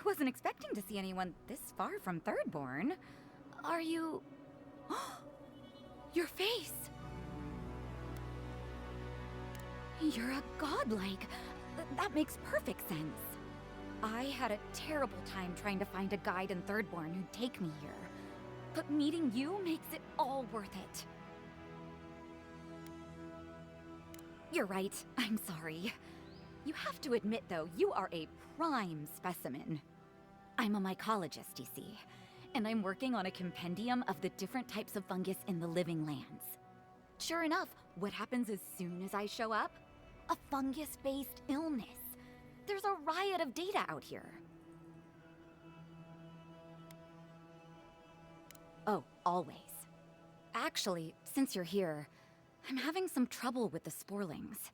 wasn't expecting to see anyone this far from Thirdborn. Are you... Your face! You're a godlike. That makes perfect sense. I had a terrible time trying to find a guide in Thirdborn who'd take me here. But meeting you makes it all worth it. You're right. I'm sorry. You have to admit, though, you are a prime specimen. I'm a mycologist, you see, and I'm working on a compendium of the different types of fungus in the living lands. Sure enough, what happens as soon as I show up? A fungus-based illness. There's a riot of data out here. Oh, always. Actually, since you're here, I'm having some trouble with the sporlings.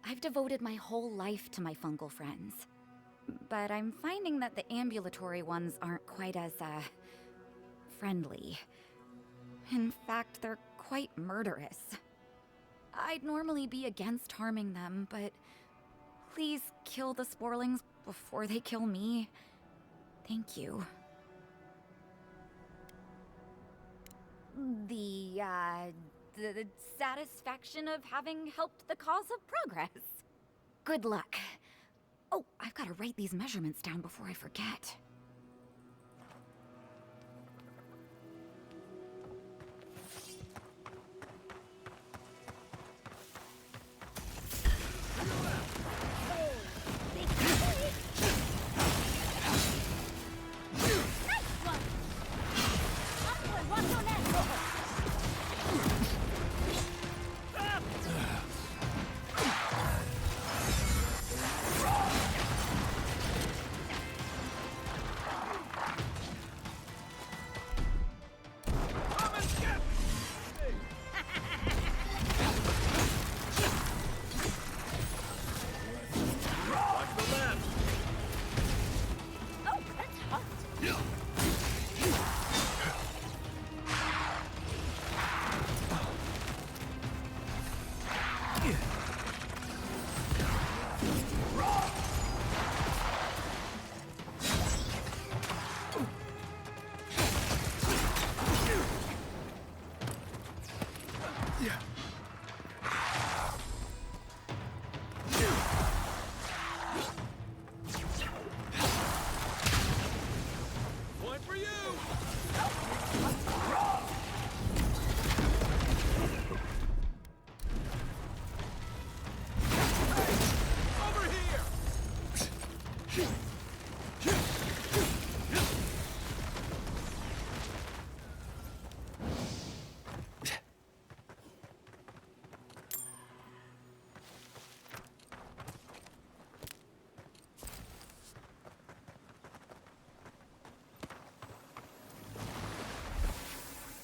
I've devoted my whole life to my fungal friends. But I'm finding that the ambulatory ones aren't quite as, friendly. In fact, they're quite murderous. I'd normally be against harming them, but please kill the sporlings before they kill me. Thank you. The satisfaction of having helped the cause of progress. Good luck. Oh, I've got to write these measurements down before I forget.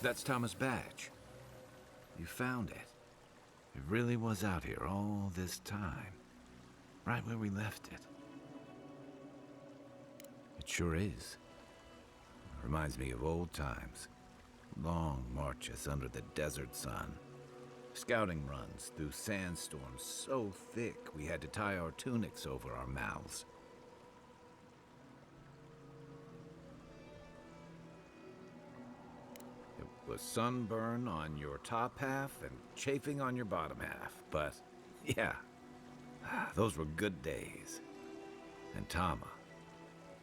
That's Thomas' badge. You found it. It really was out here all this time. Right where we left it. It sure is. Reminds me of old times. Long marches under the desert sun. Scouting runs through sandstorms so thick we had to tie our tunics over our mouths. It was sunburn on your top half and chafing on your bottom half, but yeah, those were good days. And Tama,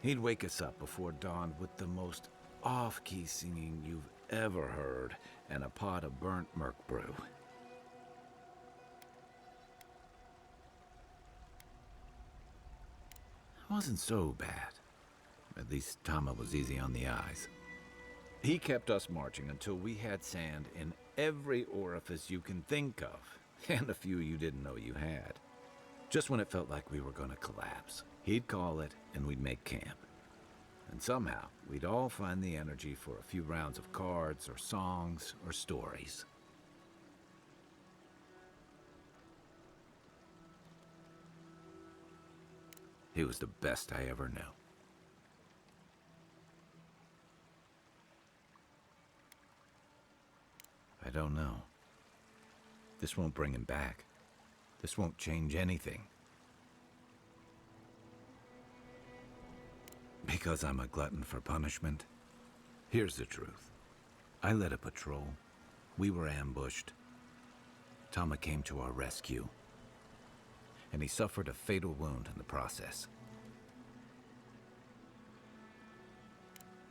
he'd wake us up before dawn with the most off-key singing you've ever heard and a pot of burnt merc brew. It wasn't so bad. At least Tama was easy on the eyes. He kept us marching until we had sand in every orifice you can think of, and a few you didn't know you had. Just when it felt like we were gonna collapse, he'd call it and we'd make camp. And somehow, we'd all find the energy for a few rounds of cards or songs or stories. He was the best I ever knew. I don't know. This won't bring him back. This won't change anything. Because I'm a glutton for punishment? Here's the truth. I led a patrol. We were ambushed. Tama came to our rescue. And he suffered a fatal wound in the process.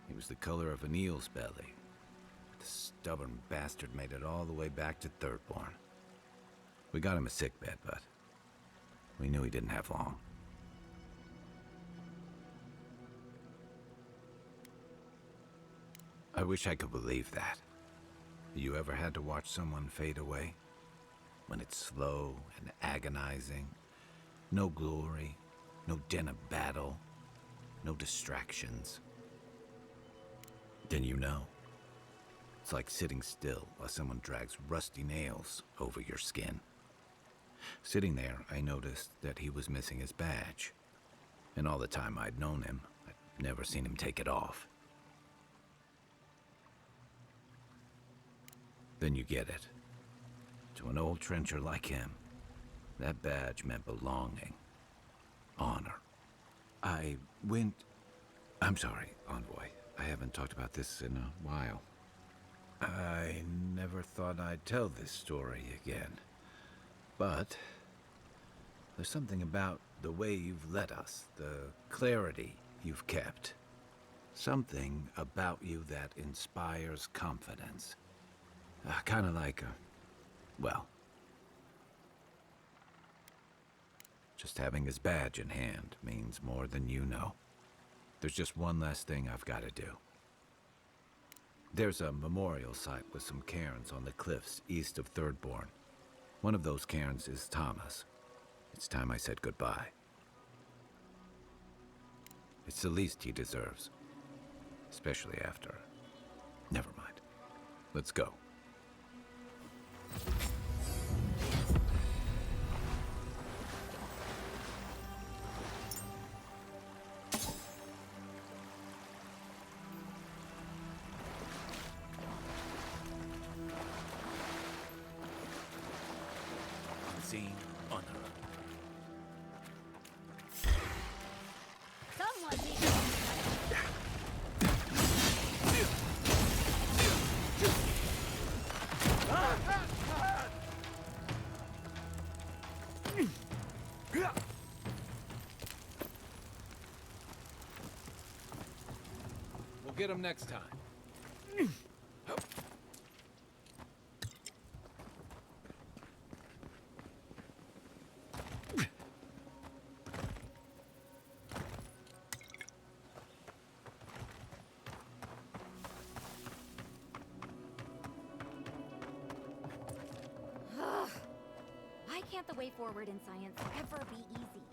He was the color of an eel's belly. The stubborn bastard made it all the way back to Thirdborn. We got him a sickbed, but we knew he didn't have long. I wish I could believe that. You ever had to watch someone fade away? When it's slow and agonizing, no glory, no din of battle, no distractions. Then you know. It's like sitting still while someone drags rusty nails over your skin. Sitting there, I noticed that he was missing his badge. And all the time I'd known him, I'd never seen him take it off. Then you get it. To an old trencher like him, that badge meant belonging, honor. I'm sorry, Envoy. I haven't talked about this in a while. I never thought I'd tell this story again. But there's something about the way you've led us, the clarity you've kept. Something about you that inspires confidence. Kind of like just having his badge in hand means more than you know. There's just one last thing I've got to do. There's a memorial site with some cairns on the cliffs east of Thirdborn. One of those cairns is Tama's. It's time I said goodbye. It's the least he deserves. Especially after... Never mind. Let's go. Unseen, unheard. Someone needs We'll get him next time. Why can't the way forward in science ever be easy?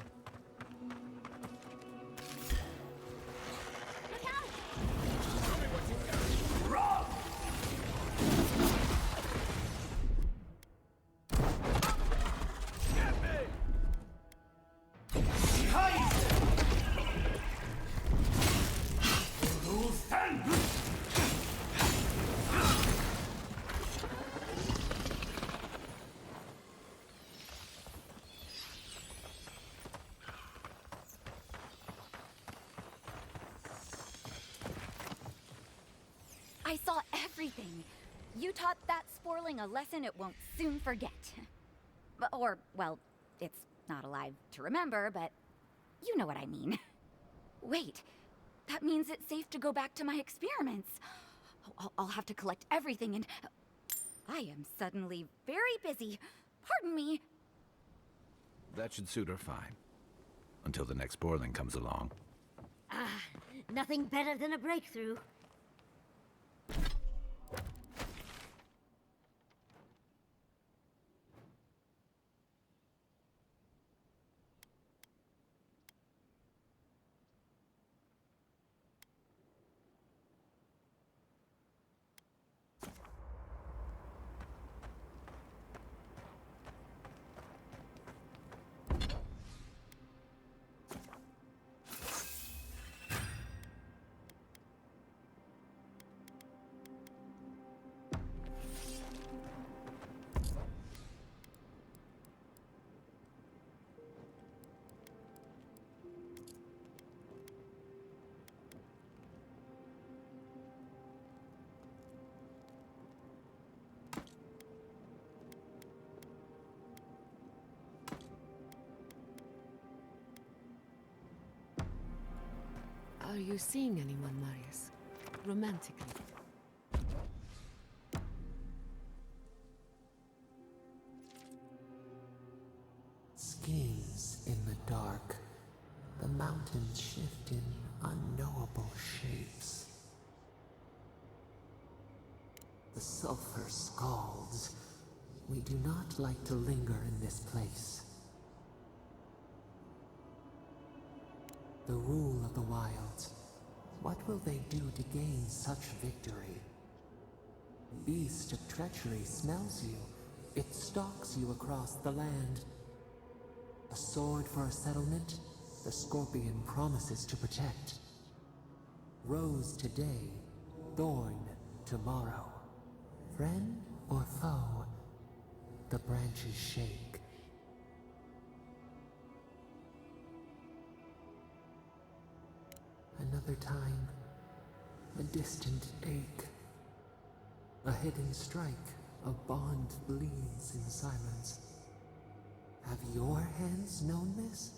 look out! I saw everything. You taught that sporling a lesson it won't soon forget. Or, well, it's not alive to remember, but you know what I mean. Wait, that means it's safe to go back to my experiments. I'll have to collect everything and... I am suddenly very busy. Pardon me. That should suit her fine. Until the next Borling comes along. Ah, nothing better than a breakthrough. you seeing anyone, Marius? Romantically? Schemes in the dark. The mountains shift in unknowable shapes. The sulfur scalds. We do not like to linger in this place. The rule of the wilds. What will they do to gain such victory? Beast of treachery smells you. It stalks you across the land. A sword for a settlement, the scorpion promises to protect. Rose today, thorn tomorrow. Friend or foe, the branches shake. Another time, a distant ache. A hidden strike, a bond bleeds in silence. Have your hands known this?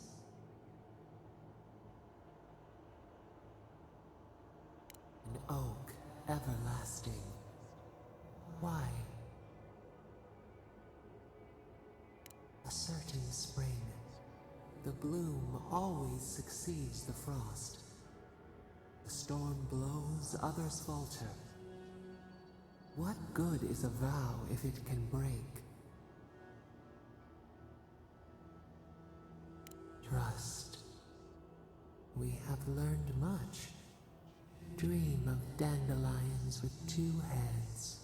An oak everlasting. Why? A certain spring. The bloom always succeeds the frost. The storm blows, others falter. What good is a vow if it can break? Trust. We have learned much. Dream of dandelions with two heads.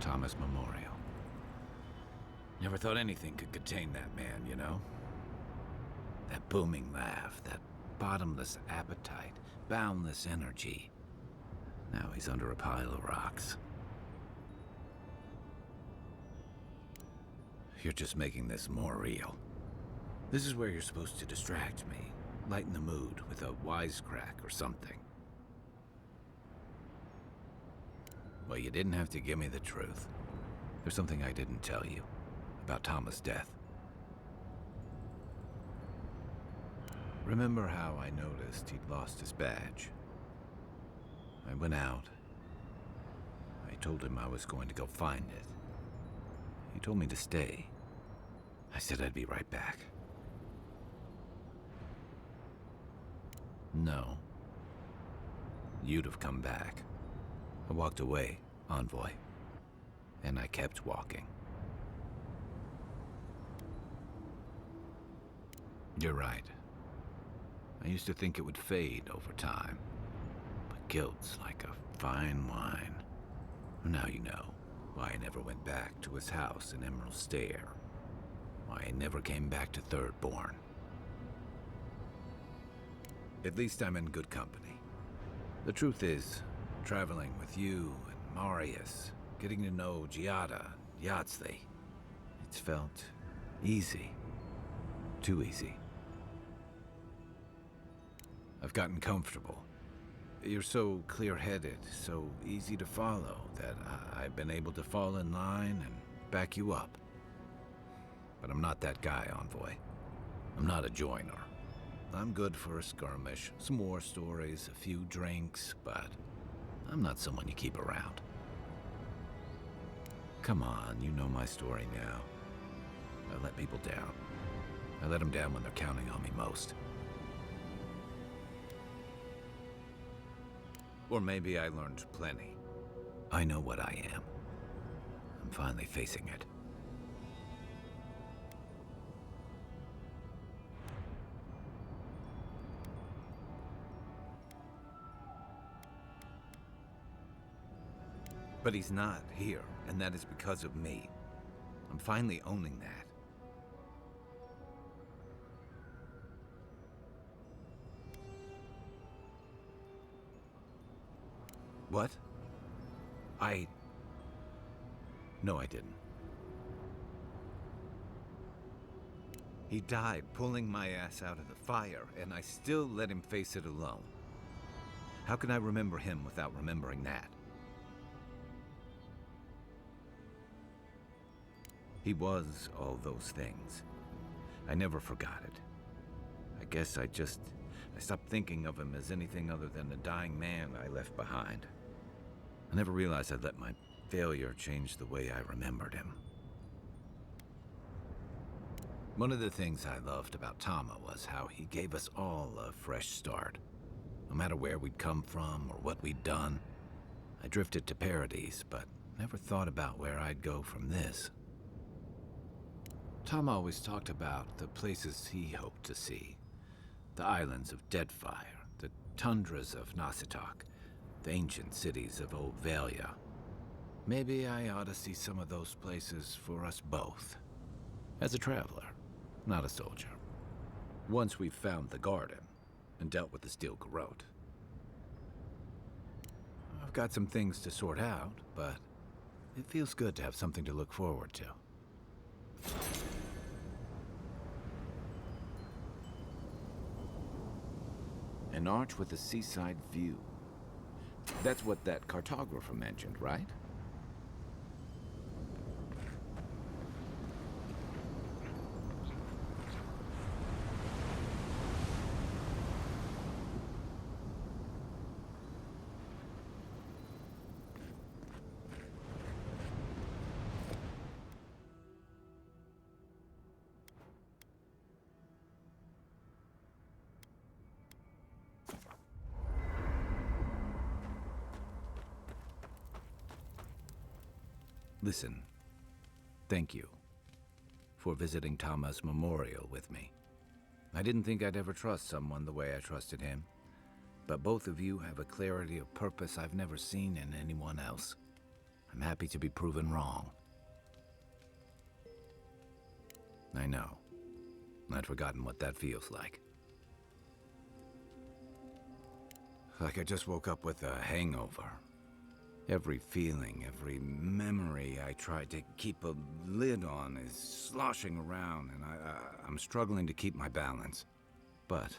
Thomas Memorial. Never thought anything could contain that man, you know? That booming laugh, that bottomless appetite, boundless energy. Now he's under a pile of rocks. You're just making this more real. This is where you're supposed to distract me, lighten the mood with a wisecrack or something. Well, you didn't have to give me the truth. There's something I didn't tell you about Thomas' death. Remember how I noticed he'd lost his badge? I went out. I told him I was going to go find it. He told me to stay. I said I'd be right back. No. You'd have come back. I walked away, Envoy, and I kept walking. You're right. I used to think it would fade over time, but guilt's like a fine wine. Now you know why I never went back to his house in Emerald Stair, why I never came back to Thirdborn. At least I'm in good company. The truth is, traveling with you and Marius, getting to know Giada, Yahtzee, it's felt easy. Too easy. I've gotten comfortable. You're so clear-headed, so easy to follow, that I've been able to fall in line and back you up. But I'm not that guy, Envoy. I'm not a joiner. I'm good for a skirmish, some war stories, a few drinks, but I'm not someone you keep around. Come on, you know my story now. I let people down. I let them down when they're counting on me most. Or maybe I learned plenty. I know what I am. I'm finally facing it. But he's not here, and that is because of me. I'm finally owning that. What? No, I didn't. He died pulling my ass out of the fire, and I still let him face it alone. How can I remember him without remembering that? He was all those things. I never forgot it. I guess I stopped thinking of him as anything other than a dying man I left behind. I never realized I'd let my failure change the way I remembered him. One of the things I loved about Tama was how he gave us all a fresh start. No matter where we'd come from or what we'd done. I drifted to Paradise, but never thought about where I'd go from this. Tom always talked about the places he hoped to see. The islands of Deadfire, the tundras of Nasitok, the ancient cities of Old Valia. Maybe I ought to see some of those places for us both. As a traveler, not a soldier. Once we've found the garden and dealt with the steel garrote. I've got some things to sort out, but it feels good to have something to look forward to. An arch with a seaside view. That's what that cartographer mentioned, right? Listen, thank you for visiting Tama's memorial with me. I didn't think I'd ever trust someone the way I trusted him, but both of you have a clarity of purpose I've never seen in anyone else. I'm happy to be proven wrong. I know. I'd forgotten what that feels like. Like I just woke up with a hangover. Every feeling, every memory I tried to keep a lid on is sloshing around, and I'm struggling to keep my balance. But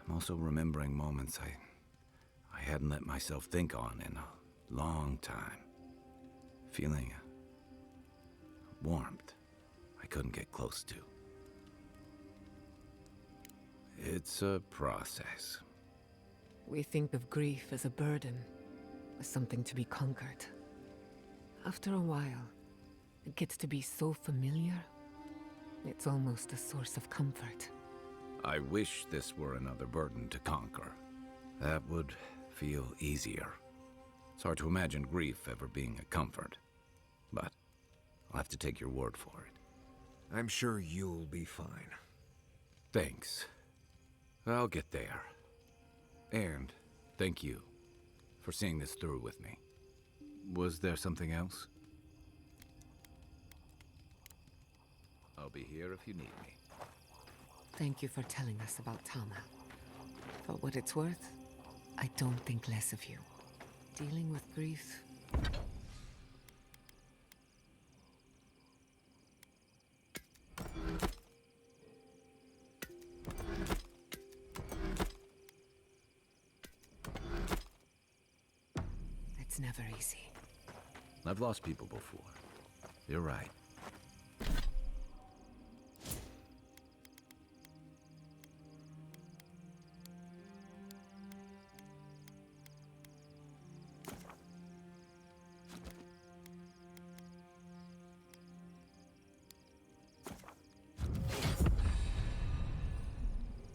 I'm also remembering moments I hadn't let myself think on in a long time. Feeling a warmth I couldn't get close to. It's a process. We think of grief as a burden, as something to be conquered. After a while, it gets to be so familiar, it's almost a source of comfort. I wish this were another burden to conquer. That would feel easier. It's hard to imagine grief ever being a comfort, but I'll have to take your word for it. I'm sure you'll be fine. Thanks. I'll get there. And thank you for seeing this through with me. Was there something else? I'll be here if you need me. Thank you for telling us about Tama. For what it's worth, I don't think less of you. Dealing with grief... it's never easy. I've lost people before. You're right.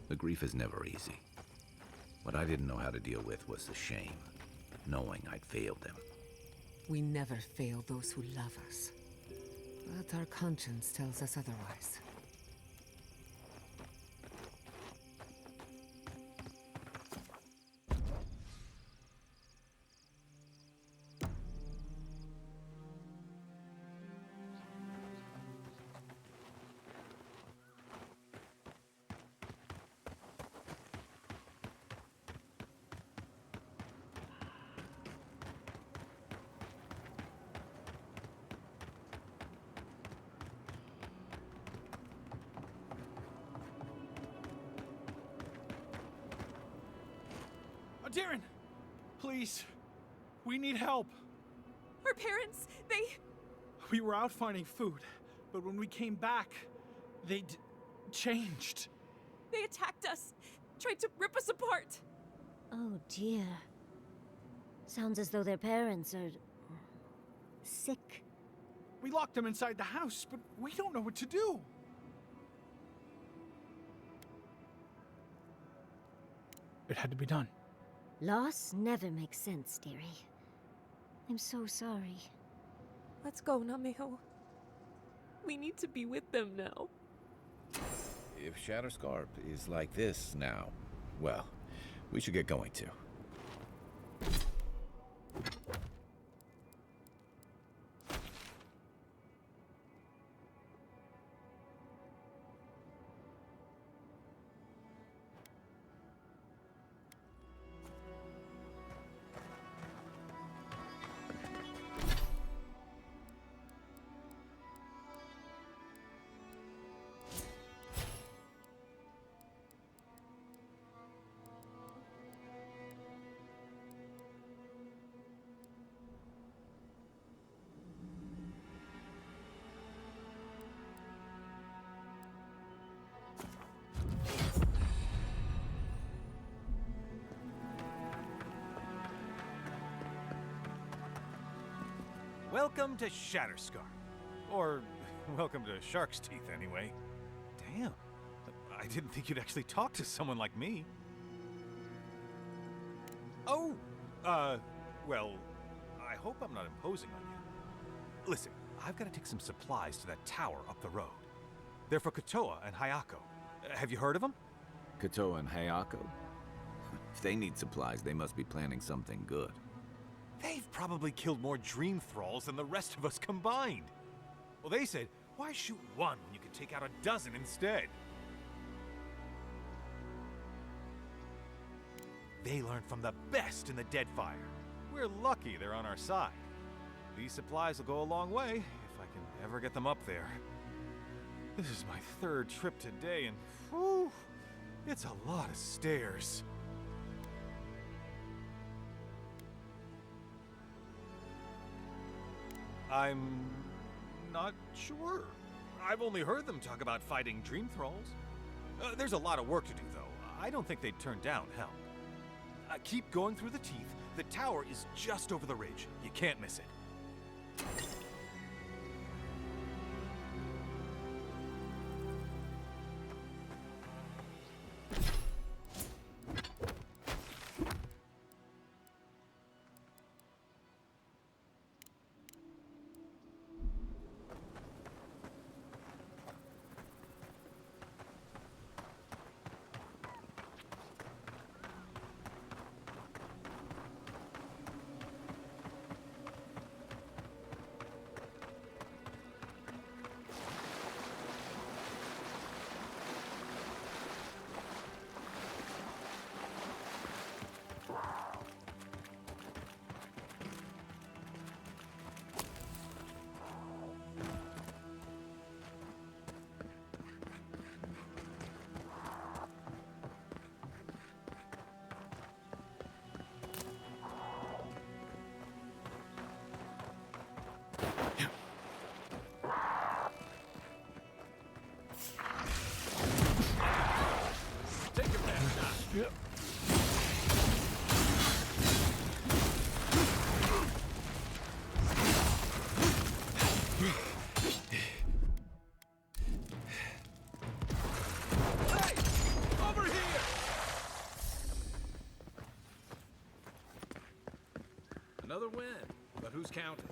The grief is never easy. What I didn't know how to deal with was the shame, knowing I'd failed them. We never fail those who love us. But our conscience tells us otherwise. Darren! Please! We need help! Our parents, We were out finding food, but when we came back, they changed. they attacked us, tried to rip us apart. Oh dear. Sounds as though their parents are sick. We locked them inside the house, but we don't know what to do. It had to be done. Loss never makes sense, dearie. I'm so sorry. Let's go, Nameho. We need to be with them now. If Shatterscarp is like this now, well, we should get going too. Welcome to Shatterscarp. Or, welcome to Shark's Teeth, anyway. Damn. I didn't think you'd actually talk to someone like me. Oh, well, I hope I'm not imposing on you. Listen, I've got to take some supplies to that tower up the road. They're for Kotoa and Hayako. Have you heard of them? Kotoa and Hayako? If they need supplies, they must be planning something good. They've probably killed more dream thralls than the rest of us combined. Well, they said, why shoot one when you can take out a dozen instead? They learned from the best in the Deadfire. We're lucky they're on our side. These supplies will go a long way if I can ever get them up there. This is my third trip today, and whew, it's a lot of stairs. I'm not sure. I've only heard them talk about fighting dream thralls. There's a lot of work to do, though. I don't think they'd turn down help. Keep going through the teeth. The tower is just over the ridge. You can't miss it. Another win. But Who's counting?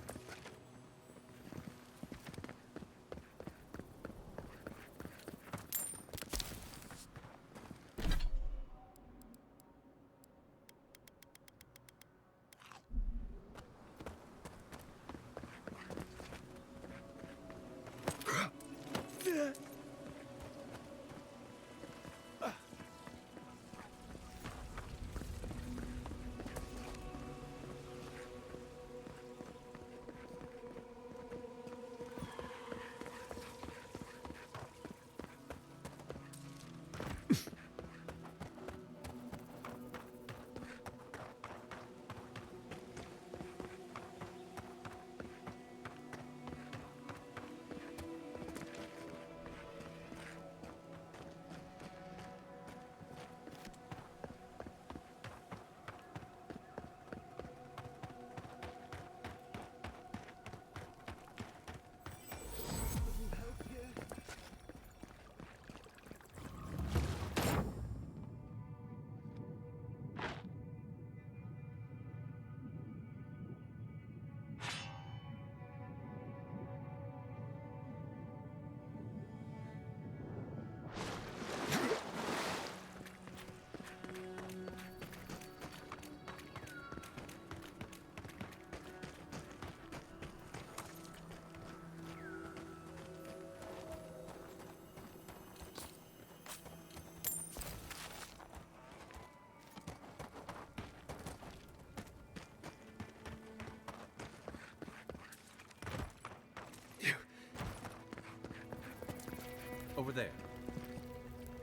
Over there.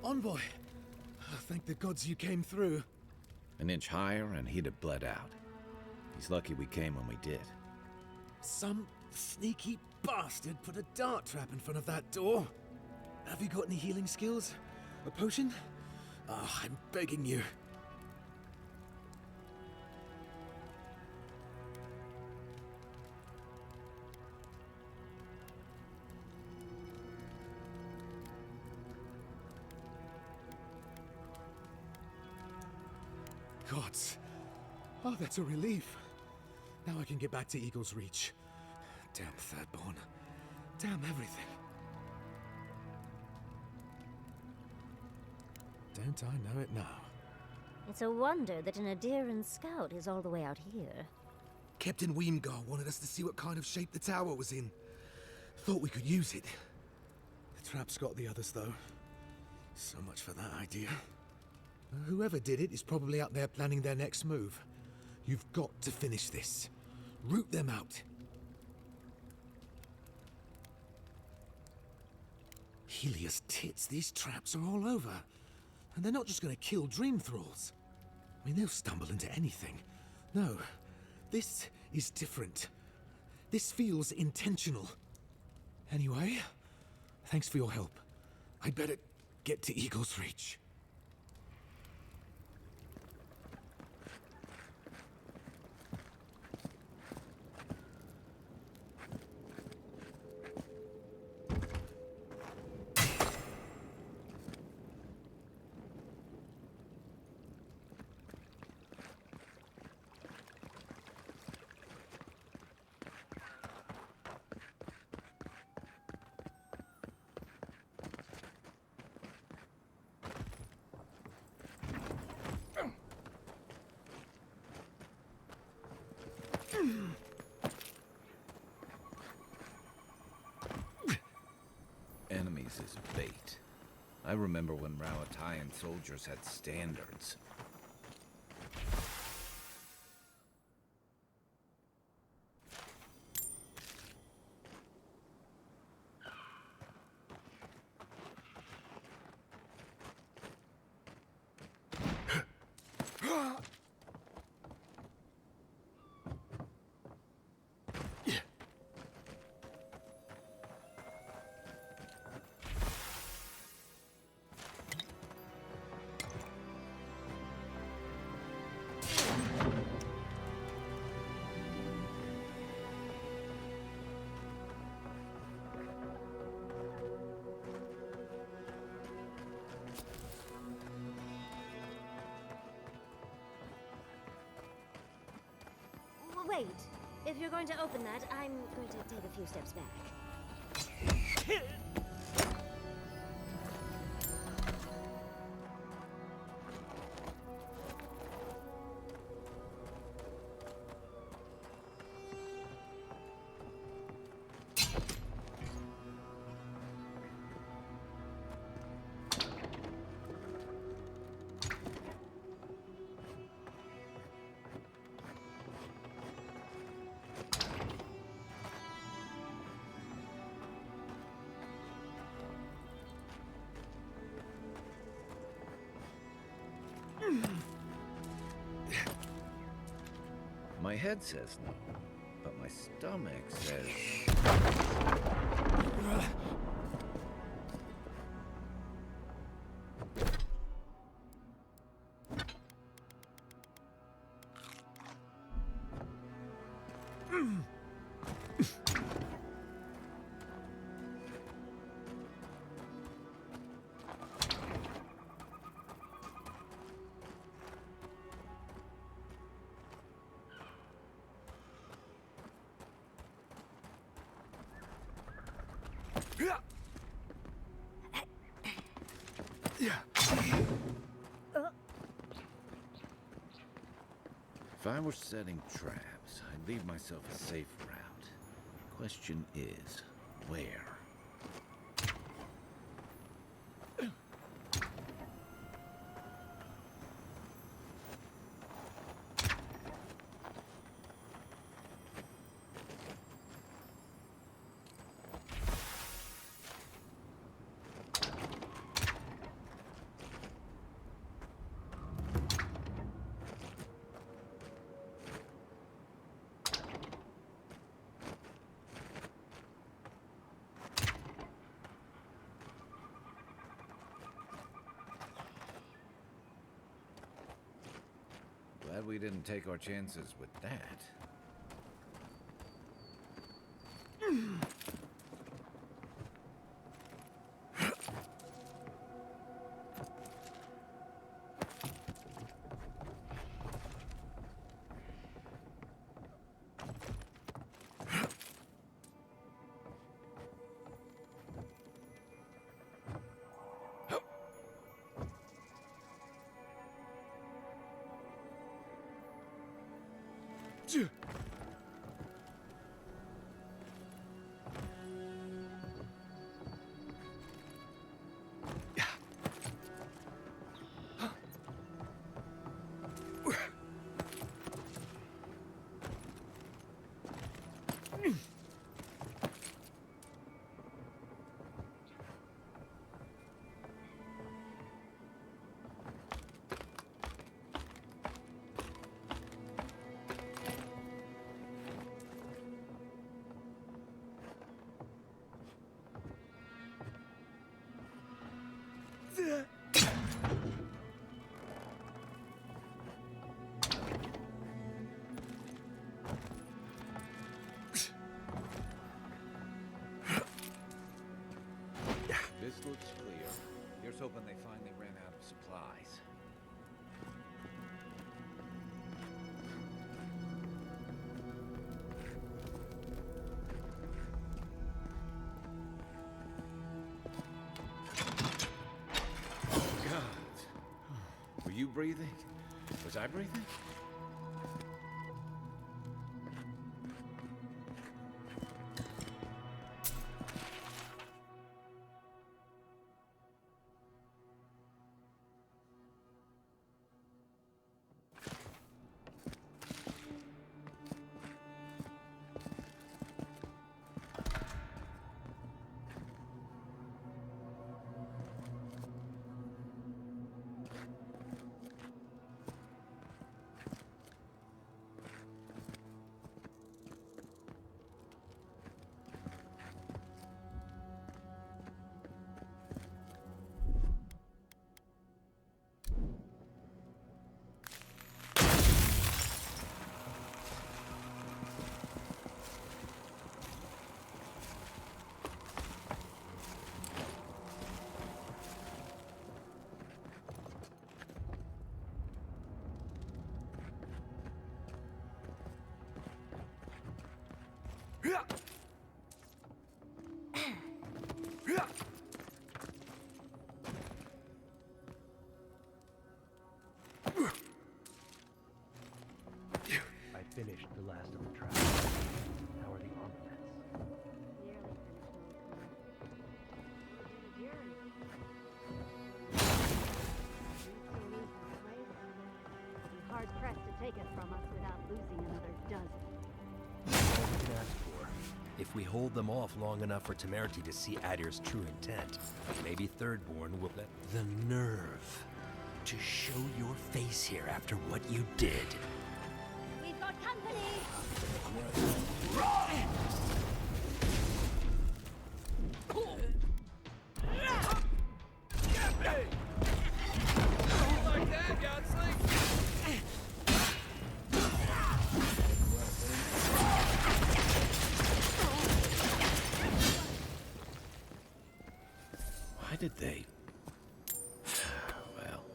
Envoy! Thank the gods you came through. An inch higher and he'd have bled out. He's lucky we came when we did. Some sneaky bastard put a dart trap in front of that door. Have you got any healing skills? A potion? Oh, I'm begging you. Gods. Oh, that's a relief. Now I can get back to Eagle's Reach. Damn Thirdborn. Damn everything. Don't I know it now? It's a wonder that an Adiran scout is all the way out here. Captain Weemgar wanted us to see what kind of shape the tower was in. Thought we could use it. The trap's got the others, though. So much for that idea. Whoever did it is probably out there planning their next move. You've got to finish this. Root them out. Helios tits, these traps are all over. And they're not just gonna kill dream thralls. I mean, they'll stumble into anything. No, this is different. This feels intentional. Anyway, thanks for your help. I'd better get to Eagle's Reach. Enemies is bait. I remember when Rawatayan soldiers had standards. Wait, If you're going to open that, I'm going to take a few steps back. My head says no, but my stomach says... If I were setting traps, I'd leave myself a safe route. Question is, where? Glad we didn't take our chances with that. This looks clear. Here's hoping they finally ran out of supplies. God. Were you breathing? Was I breathing? I finished the last of the traps. How are the armaments? Hard pressed to take it from us without losing another dozen. All we can ask for. If we hold them off long enough for Temerity to see Adir's true intent, maybe Thirdborn will let... The nerve to show your face here after what you did. We've got company! Like that, Yodsling! Why did they? Well,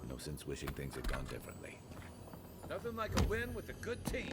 no sense wishing things had gone differently. Nothing like a win with a good team.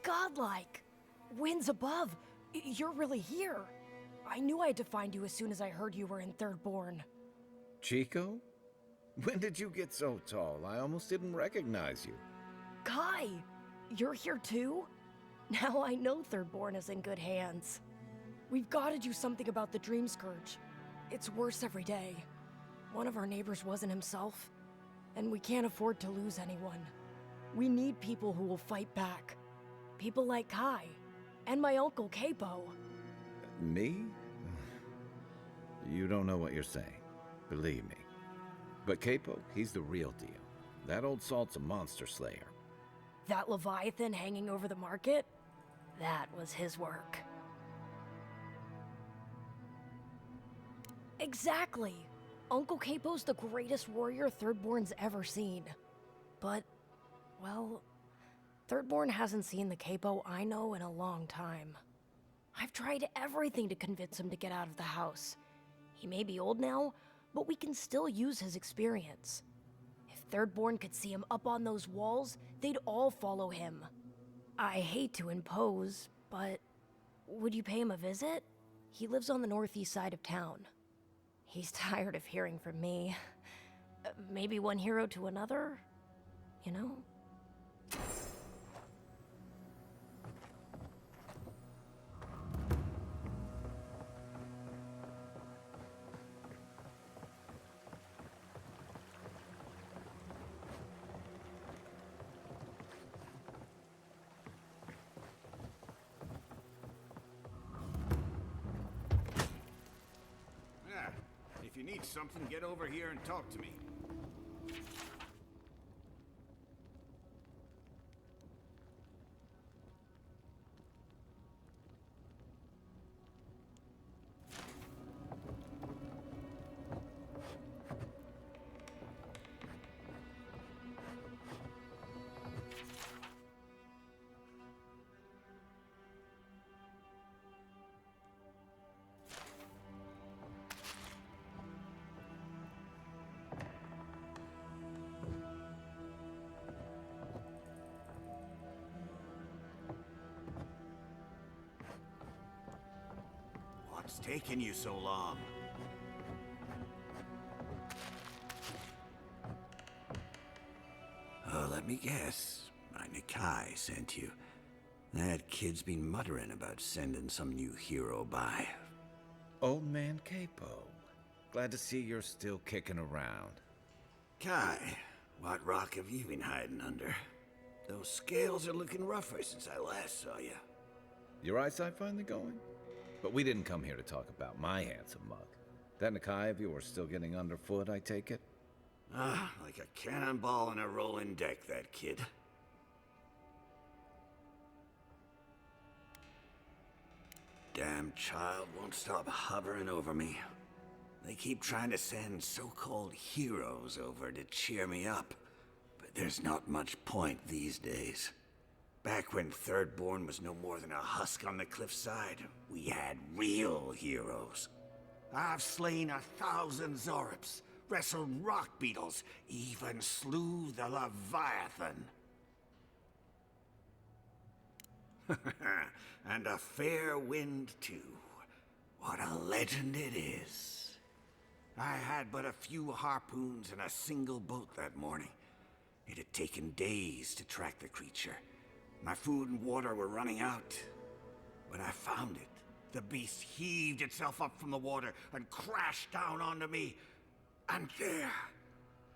Godlike! Winds above! You're really here! I knew I had to find you as soon as I heard you were in Thirdborn. Chico? When did you get so tall? I almost didn't recognize you. Kai! You're here too? Now I know Thirdborn is in good hands. We've got to do something about the Dream Scourge. It's worse every day. One of our neighbors wasn't himself, and we can't afford to lose anyone. We need people who will fight back. People like Kai, and my uncle Capo. Me? You don't know what you're saying. Believe me. But Capo, he's the real deal. That old salt's a monster slayer. That Leviathan hanging over the market? That was his work. Exactly! Uncle Capo's the greatest warrior Thirdborn's ever seen. But, well, Thirdborn hasn't seen the Capo I know in a long time. I've tried everything to convince him to get out of the house. He may be old now, but we can still use his experience. If Thirdborn could see him up on those walls, they'd all follow him. I hate to impose, but would you pay him a visit? He lives on the northeast side of town. He's tired of hearing from me. Maybe one hero to another, you know? If you need something, get over here and talk to me. What's taking you so long? Oh, let me guess. My Nikai sent you. That kid's been muttering about sending some new hero by. Old man Capo. Glad to see you're still kicking around. Kai, what rock have you been hiding under? Those scales are looking rougher since I last saw you. Your eyesight finally going? But we didn't come here to talk about my handsome mug. That Nikai of yours still getting underfoot, I take it? Ah, like a cannonball in a rolling deck, that kid. Damn child won't stop hovering over me. They keep trying to send so-called heroes over to cheer me up, but there's not much point these days. Back when Thirdborn was no more than a husk on the cliffside, we had real heroes. I've slain 1,000 Zorops, wrestled rock beetles, even slew the Leviathan. And a fair wind, too. What a legend it is. I had but a few harpoons and a single boat that morning. It had taken days to track the creature. My food and water were running out. When I found it, the beast heaved itself up from the water and crashed down onto me. And there,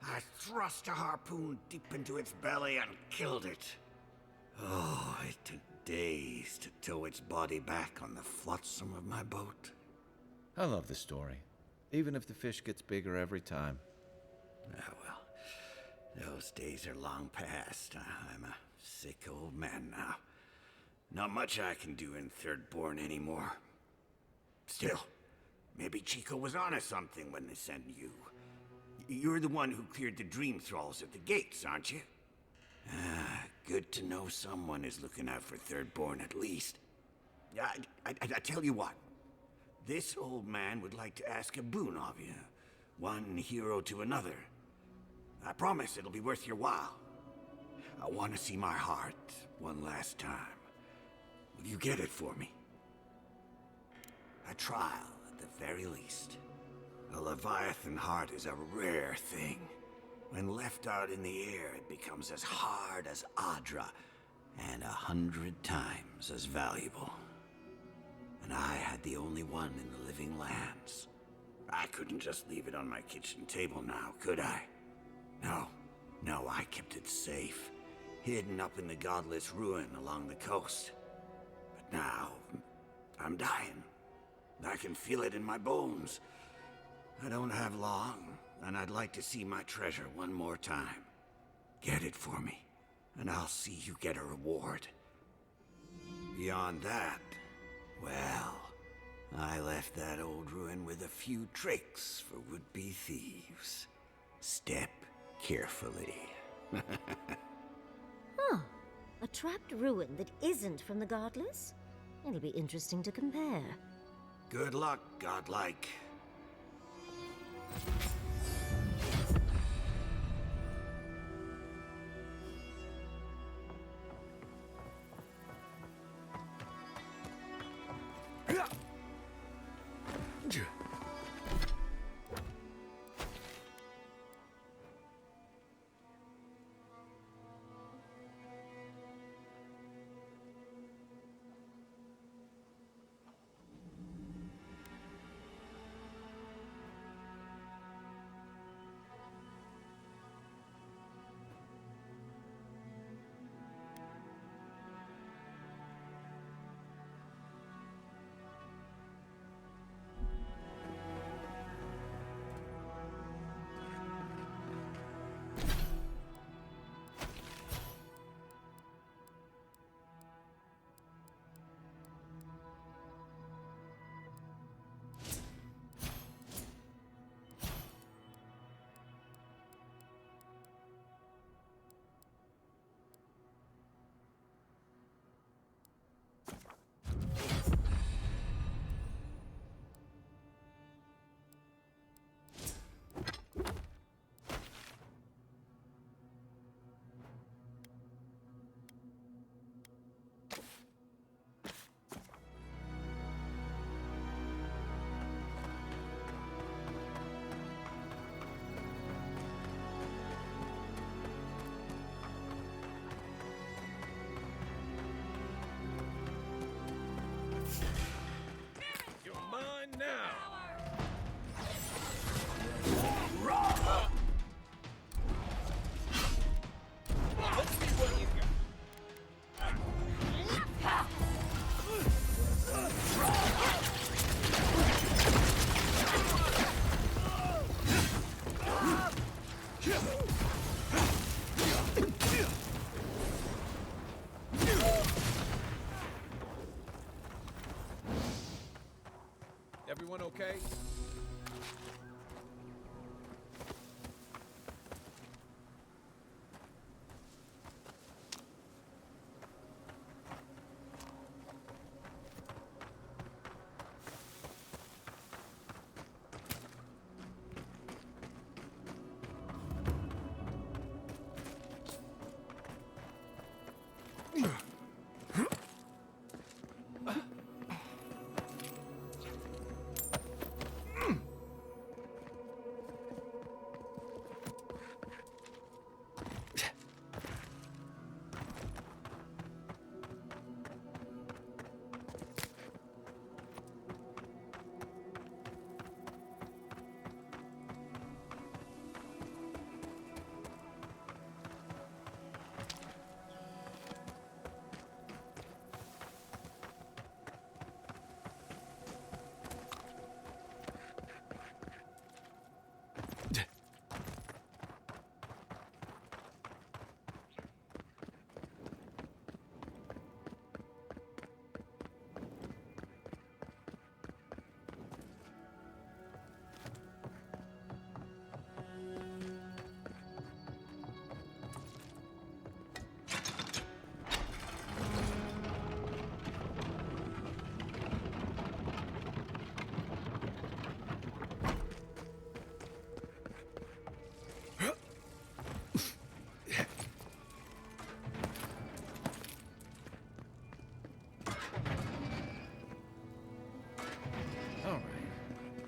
I thrust a harpoon deep into its belly and killed it. Oh, it took days to tow its body back on the flotsam of my boat. I love the story, even if the fish gets bigger every time. Ah, well, those days are long past. I'm a sick old man now. Not much I can do in Thirdborn anymore. Still, maybe Chico was onto something when they sent you. You're the one who cleared the dream thralls at the gates, aren't you? Ah, good to know someone is looking out for Thirdborn at least. I tell you what. This old man would like to ask a boon of you. One hero to another. I promise it'll be worth your while. I want to see my heart one last time. Will you get it for me? A trial, at the very least. A Leviathan heart is a rare thing. When left out in the air, it becomes as hard as Adra, and 100 times as valuable. And I had the only one in the living lands. I couldn't just leave it on my kitchen table now, could I? No, I kept it safe, hidden up in the godless ruin along the coast. But now, I'm dying. I can feel it in my bones. I don't have long, and I'd like to see my treasure one more time. Get it for me, and I'll see you get a reward. Beyond that, well, I left that old ruin with a few tricks for would-be thieves. Step carefully. Huh. A trapped ruin that isn't from the Godless? It'll be interesting to compare. Good luck, godlike. Everyone okay?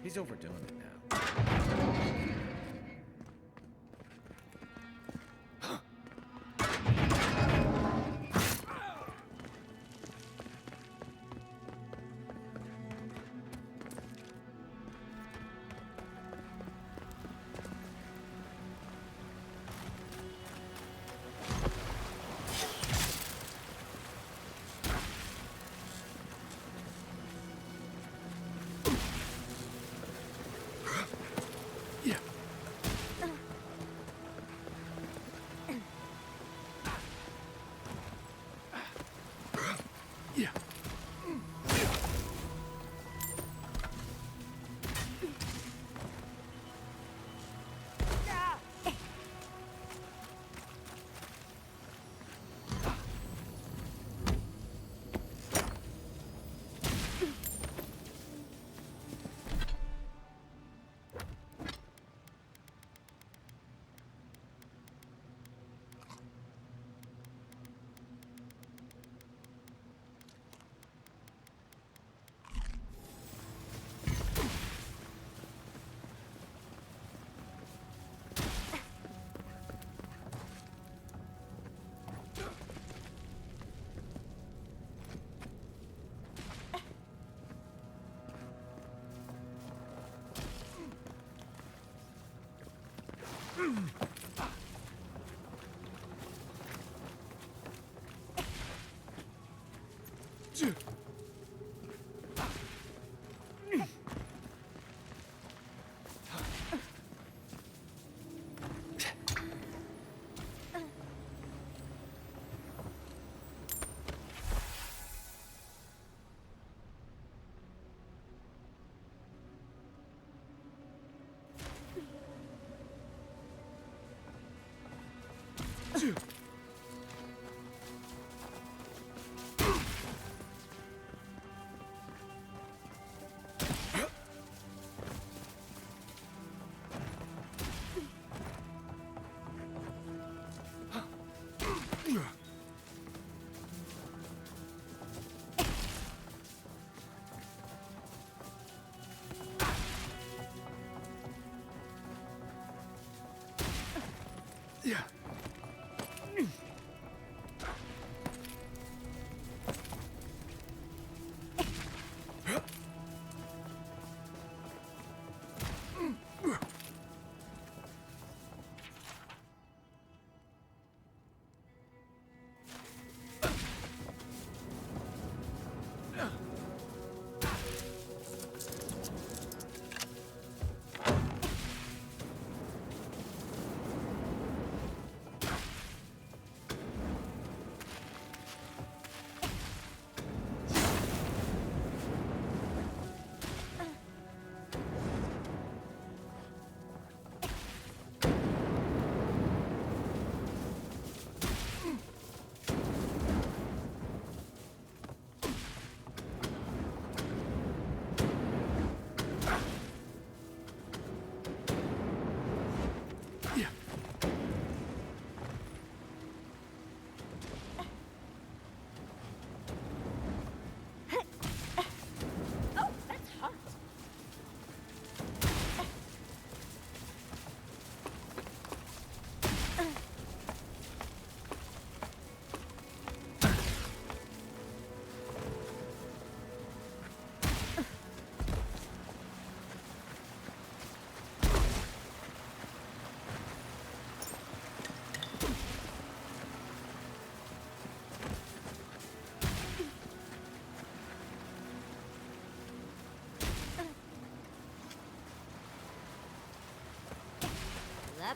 He's overdoing it now. Yeah.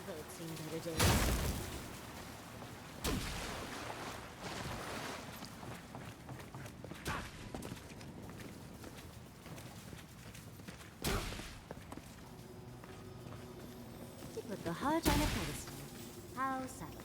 Folks seen better days. To put the heart on a pedestal. How subtle.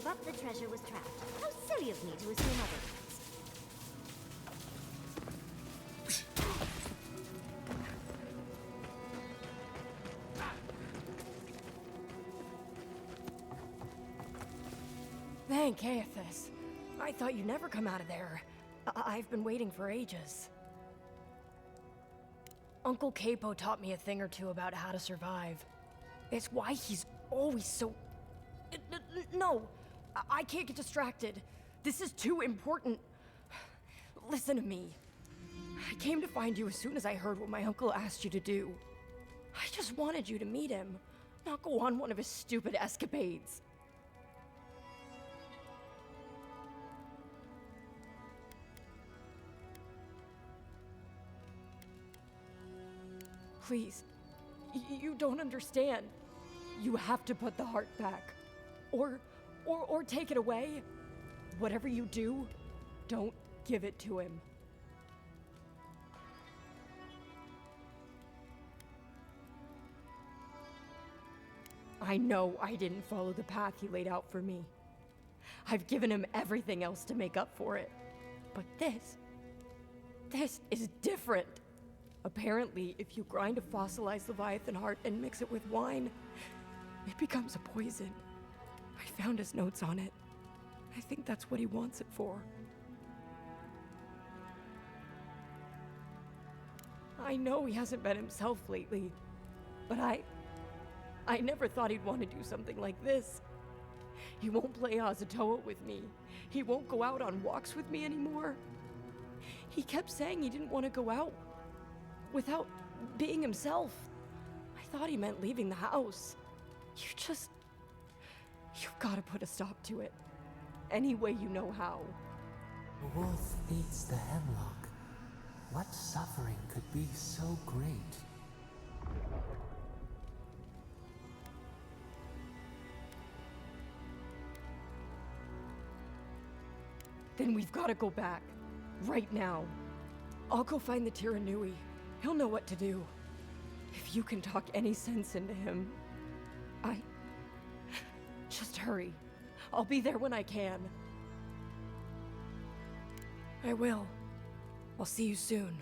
But the treasure was trapped. How silly of me to assume otherwise. Thank Aethys. I thought you'd never come out of there. I've been waiting for ages. Uncle Capo taught me a thing or two about how to survive. It's why he's always so... No! I can't get distracted. This is too important. Listen to me. I came to find you as soon as I heard what my uncle asked you to do. I just wanted you to meet him, not go on one of his stupid escapades. Please, you don't understand. You have to put the heart back. Or take it away. Whatever you do, don't give it to him. I know I didn't follow the path he laid out for me. I've given him everything else to make up for it. But this is different. Apparently, if you grind a fossilized Leviathan heart and mix it with wine, it becomes a poison. I found his notes on it. I think that's what he wants it for. I know he hasn't been himself lately, but I never thought he'd want to do something like this. He won't play Azatoa with me. He won't go out on walks with me anymore. He kept saying he didn't want to go out without being himself. I thought he meant leaving the house. You've got to put a stop to it. Any way you know how. The wolf eats the hemlock. What suffering could be so great? Then we've got to go back. Right now. I'll go find the Tiranui. He'll know what to do. If you can talk any sense into him, Just hurry. I'll be there when I can. I will. I'll see you soon.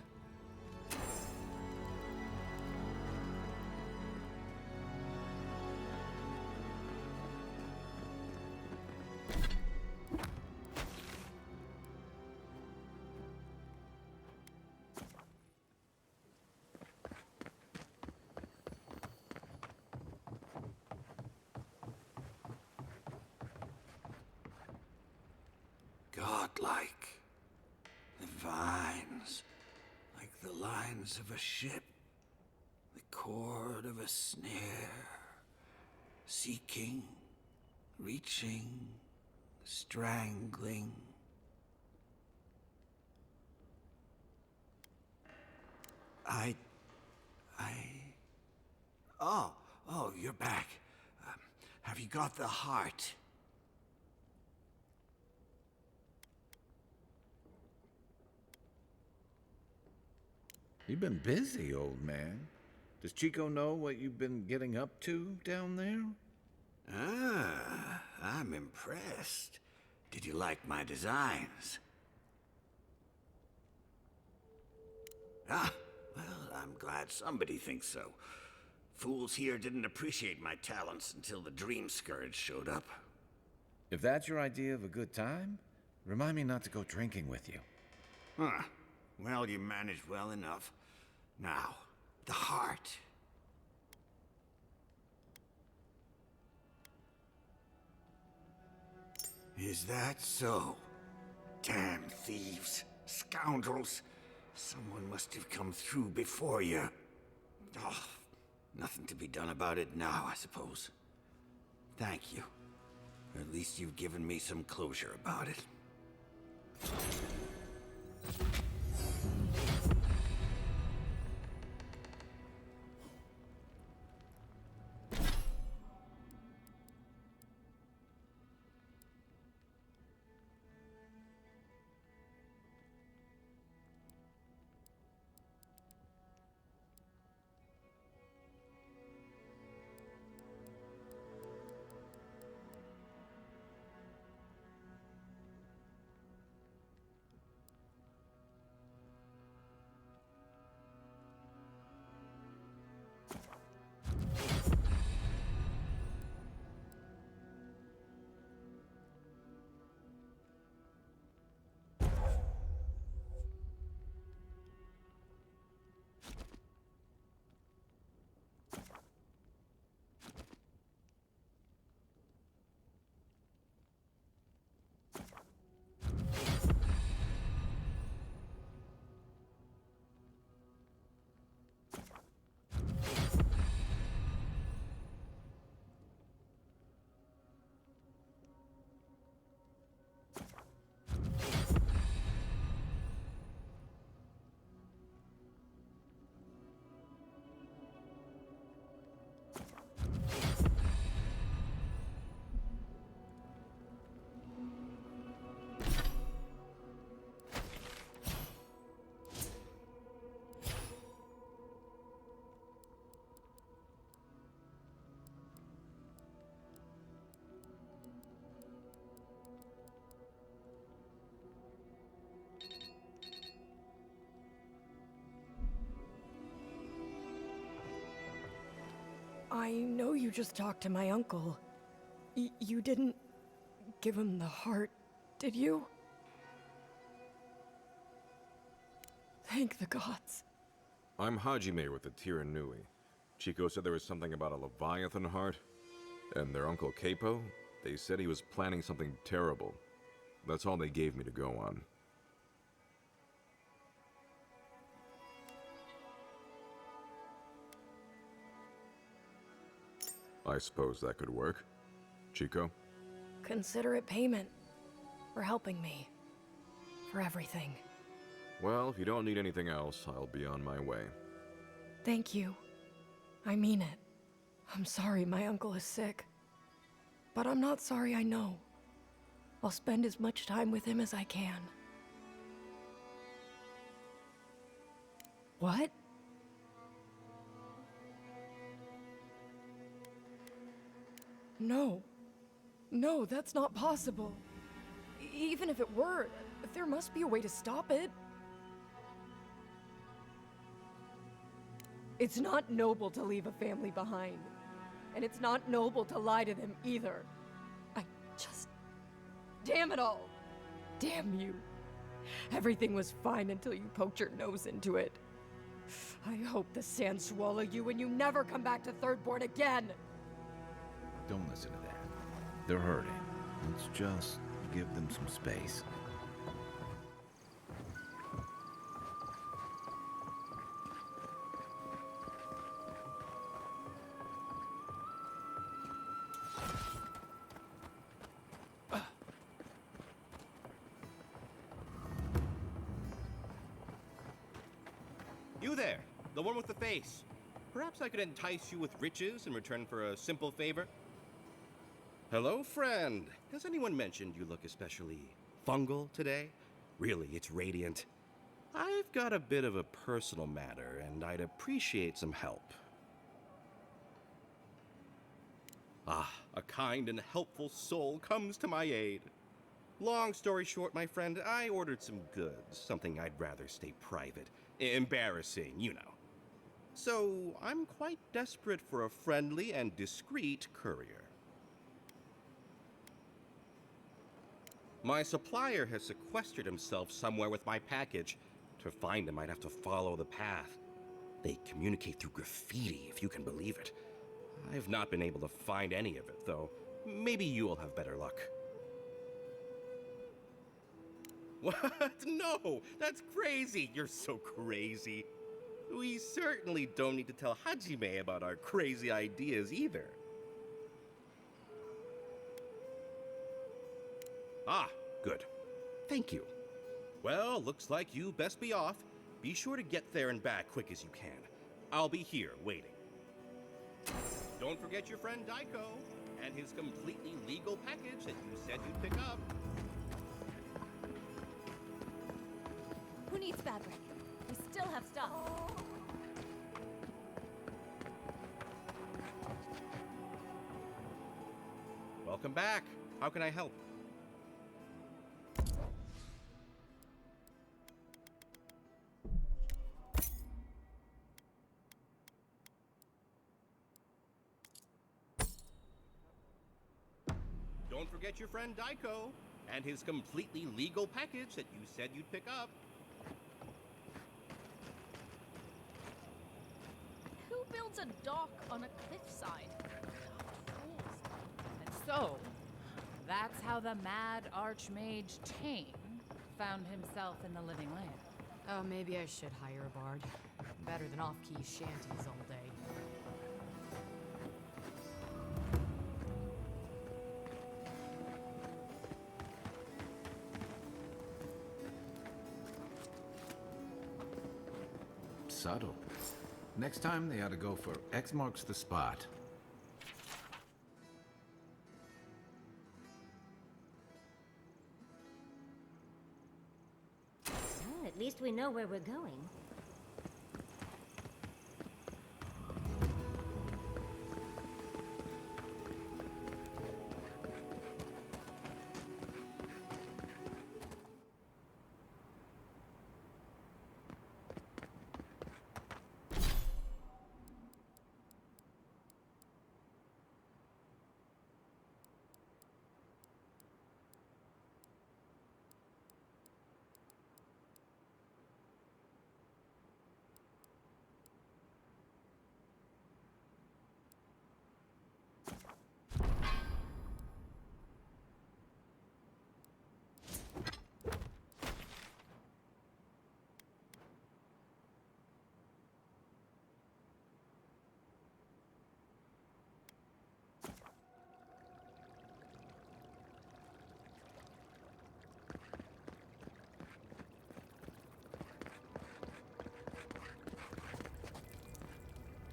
Godlike. The vines, like the lines of a ship, the cord of a snare, seeking, reaching, strangling. Oh, you're back. Have you got the heart? You've been busy, old man. Does Chico know what you've been getting up to down there? Ah, I'm impressed. Did you like my designs? Ah, well, I'm glad somebody thinks so. Fools here didn't appreciate my talents until the Dream Scourge showed up. If that's your idea of a good time, remind me not to go drinking with you. Huh. Well, you managed well enough. Now, the heart. Is that so? Damn thieves, scoundrels. Someone must have come through before you. Oh, nothing to be done about it now, I suppose. Thank you. At least you've given me some closure about it. I know you just talked to my uncle. You didn't give him the heart, did you? Thank the gods. I'm Hajime with the Tiranui. Chico said there was something about a Leviathan heart. And their uncle Capo, they said he was planning something terrible. That's all they gave me to go on. I suppose that could work. Chico? Consider it payment for helping me. For everything. Well, if you don't need anything else, I'll be on my way. Thank you. I mean it. I'm sorry my uncle is sick. But I'm not sorry, I know. I'll spend as much time with him as I can. What? No. No, that's not possible. Even if it were, there must be a way to stop it. It's not noble to leave a family behind. And it's not noble to lie to them either. I just... Damn it all! Damn you. Everything was fine until you poked your nose into it. I hope the sand swallow you and you never come back to Thirdborn again! Don't listen to that. They're hurting. Let's just give them some space. You there, the one with the face. Perhaps I could entice you with riches in return for a simple favor? Hello, friend. Has anyone mentioned you look especially fungal today? Really, it's radiant. I've got a bit of a personal matter, and I'd appreciate some help. Ah, a kind and helpful soul comes to my aid. Long story short, my friend, I ordered some goods, something I'd rather stay private. Embarrassing, you know. So, I'm quite desperate for a friendly and discreet courier. My supplier has sequestered himself somewhere with my package. To find him, I'd have to follow the path. They communicate through graffiti, if you can believe it. I've not been able to find any of it, though. Maybe you'll have better luck. What? No, that's crazy. You're so crazy. We certainly don't need to tell Hajime about our crazy ideas either. Ah, good. Thank you. Well, looks like you best be off. Be sure to get there and back quick as you can. I'll be here waiting. Don't forget your friend Daiko and his completely legal package that you said you'd pick up. Who needs fabric? We still have stuff. Welcome back. How can I help? Don't forget your friend Daiko and his completely legal package that you said you'd pick up. Who builds a dock on a cliffside? Fools. And so, that's how the mad archmage Tane found himself in the living land. Oh, maybe I should hire a bard. Better than off-key shanties all day. Subtle. Next time they ought to go for X marks the spot. Well, at least we know where we're going.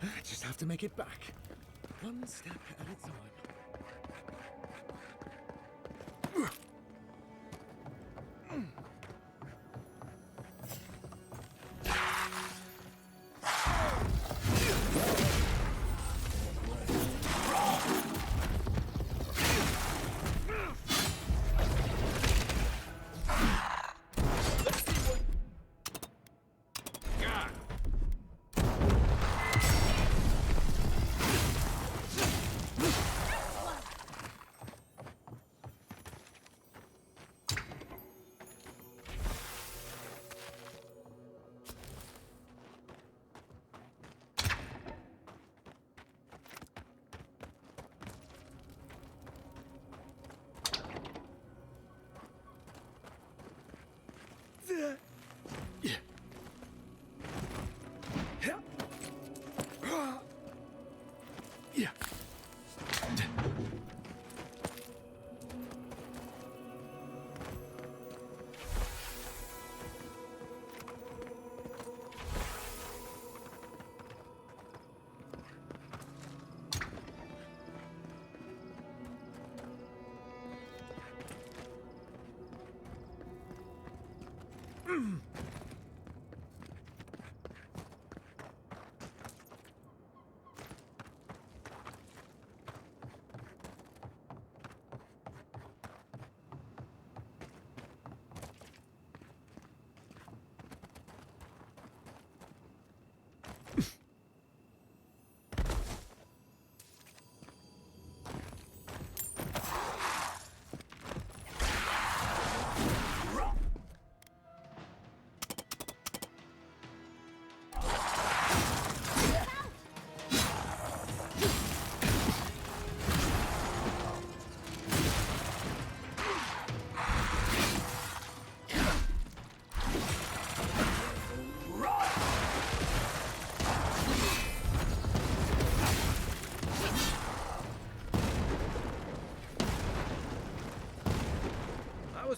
I just have to make it back. One step at a time.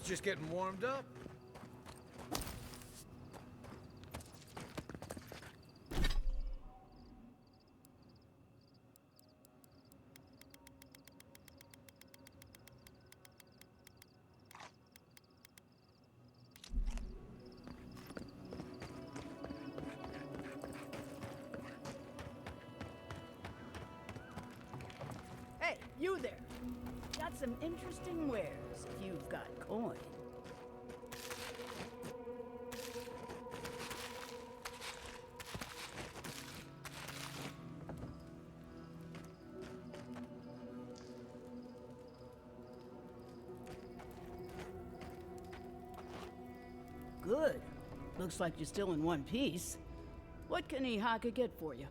just getting warmed up. Hey, you there. Got some interesting wares if you've got coin. Good. Looks like you're still in one piece. What can Ihaka get for you?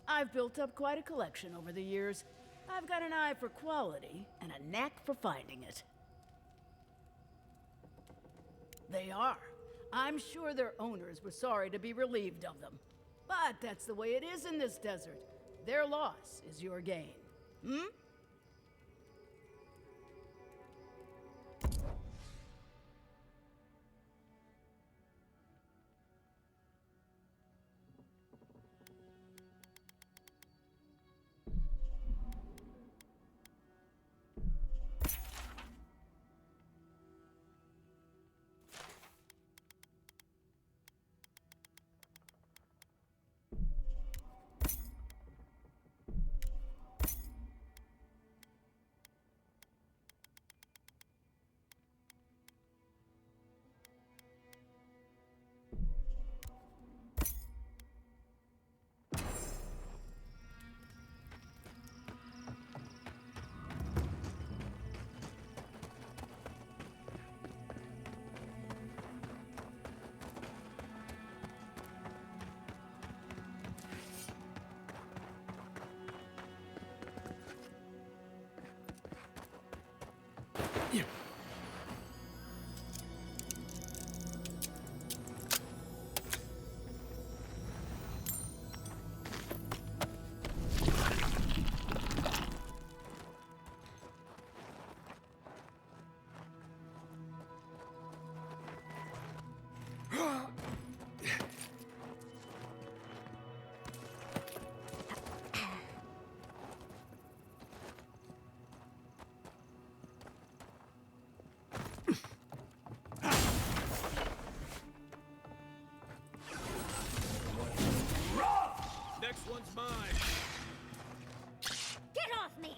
I've built up quite a collection over the years. I've got an eye for quality and a knack for finding it. They are. I'm sure their owners were sorry to be relieved of them. But that's the way it is in this desert. Their loss is your gain. Hmm? Next one's mine. Get off me!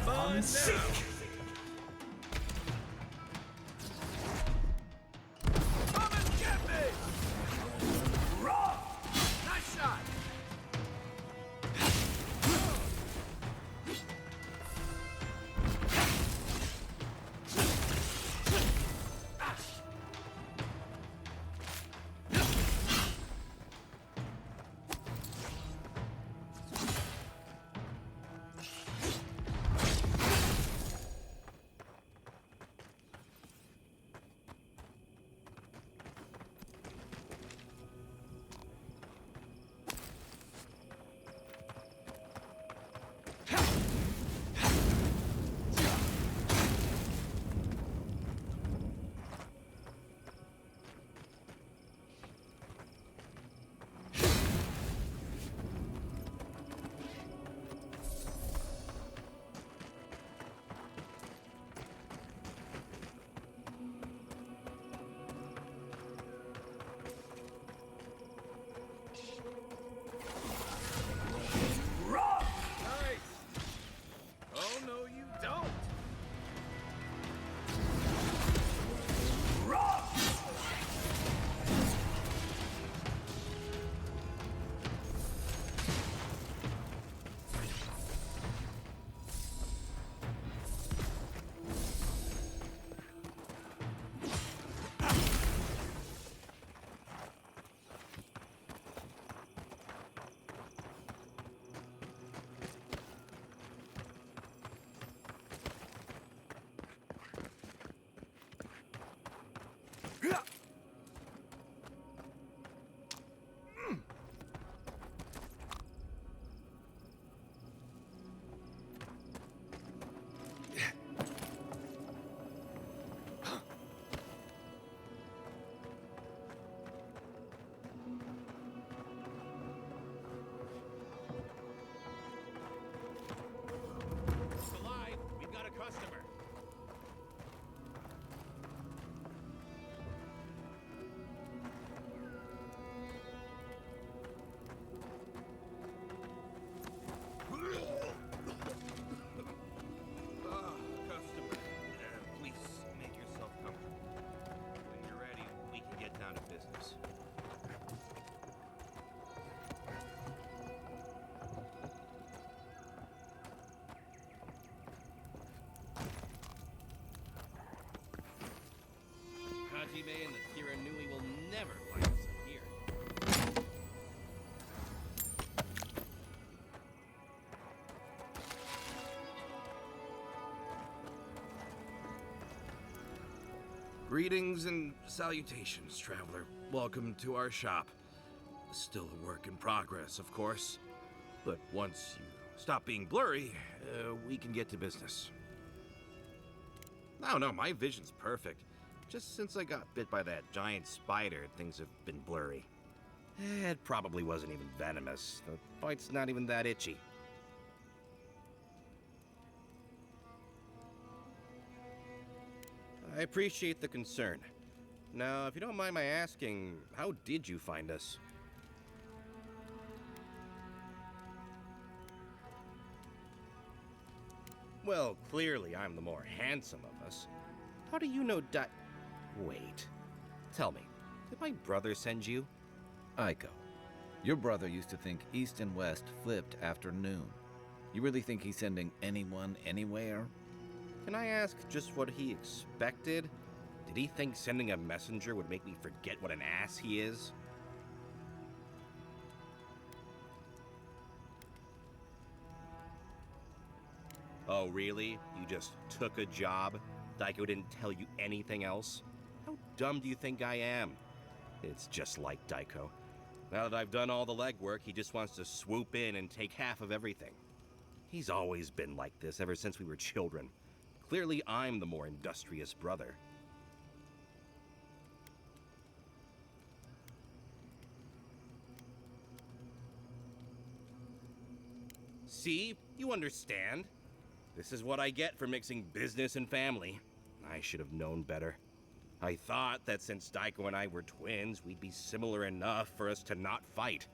I'm sick. Come and get me! Raw! Nice shot! Greetings and salutations, traveler. Welcome to our shop. Still a work in progress, of course. But once you stop being blurry, we can get to business. No, my vision's perfect. Just since I got bit by that giant spider, things have been blurry. It probably wasn't even venomous. The bite's not even that itchy. I appreciate the concern. Now, if you don't mind my asking, how did you find us? Well, clearly I'm the more handsome of us. How do you know Wait. Tell me, did my brother send you? Aiko, your brother used to think east and west flipped after noon. You really think he's sending anyone anywhere? Can I ask just what he expected? Did he think sending a messenger would make me forget what an ass he is? Oh, really? You just took a job? Daiko didn't tell you anything else? How dumb do you think I am? It's just like Daiko. Now that I've done all the legwork, he just wants to swoop in and take half of everything. He's always been like this ever since we were children. Clearly, I'm the more industrious brother. See? You understand. This is what I get for mixing business and family. I should have known better. I thought that since Daiko and I were twins, we'd be similar enough for us to not fight.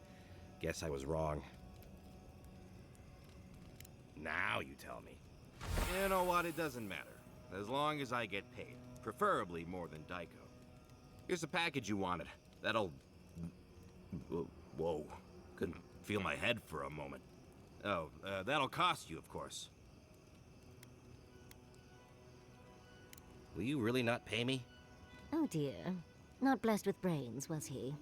Guess I was wrong. Now you tell me. You know what? It doesn't matter. As long as I get paid. Preferably more than Daiko. Here's the package you wanted. That'll... Whoa. Couldn't feel my head for a moment. Oh, that'll cost you, of course. Will you really not pay me? Oh dear. Not blessed with brains, was he?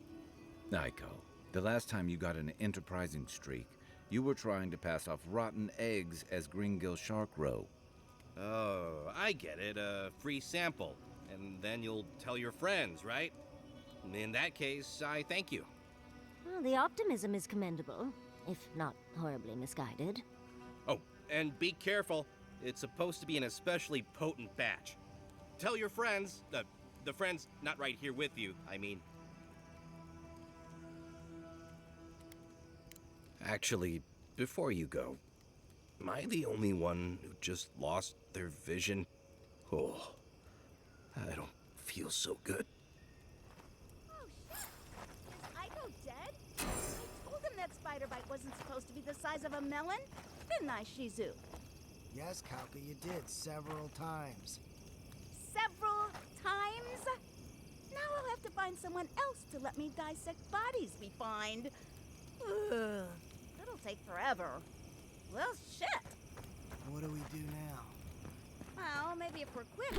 Aiko, the last time you got an enterprising streak, you were trying to pass off rotten eggs as Greengill Shark Row. Oh, I get it. A free sample. And then you'll tell your friends, right? In that case, I thank you. Well, the optimism is commendable, if not horribly misguided. Oh, and be careful. It's supposed to be an especially potent batch. Tell your friends, the friends not right here with you, I mean. Actually, before you go, am I the only one who just lost their vision? Oh, I don't feel so good. Oh, shit. Is Aiko dead? I told him that spider bite wasn't supposed to be the size of a melon. Didn't I, Shizu? Yes, Kalka, you did several times. Several times? Now I'll have to find someone else to let me dissect bodies we find. Ugh, it'll take forever. Well, shit. What do we do now? Well, maybe if we're quick.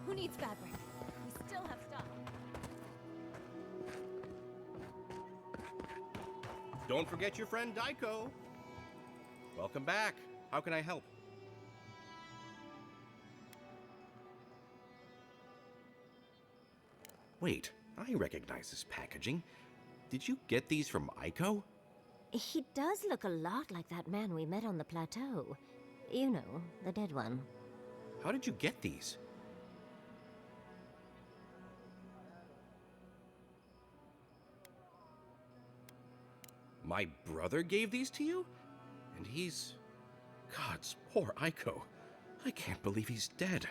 Who needs fabric? We still have stuff. Don't forget your friend Daiko. Welcome back. How can I help? Wait, I recognize this packaging. Did you get these from Aiko? He does look a lot like that man we met on the plateau. You know, the dead one. How did you get these? My brother gave these to you? And he's... Gods, poor Aiko. I can't believe he's dead.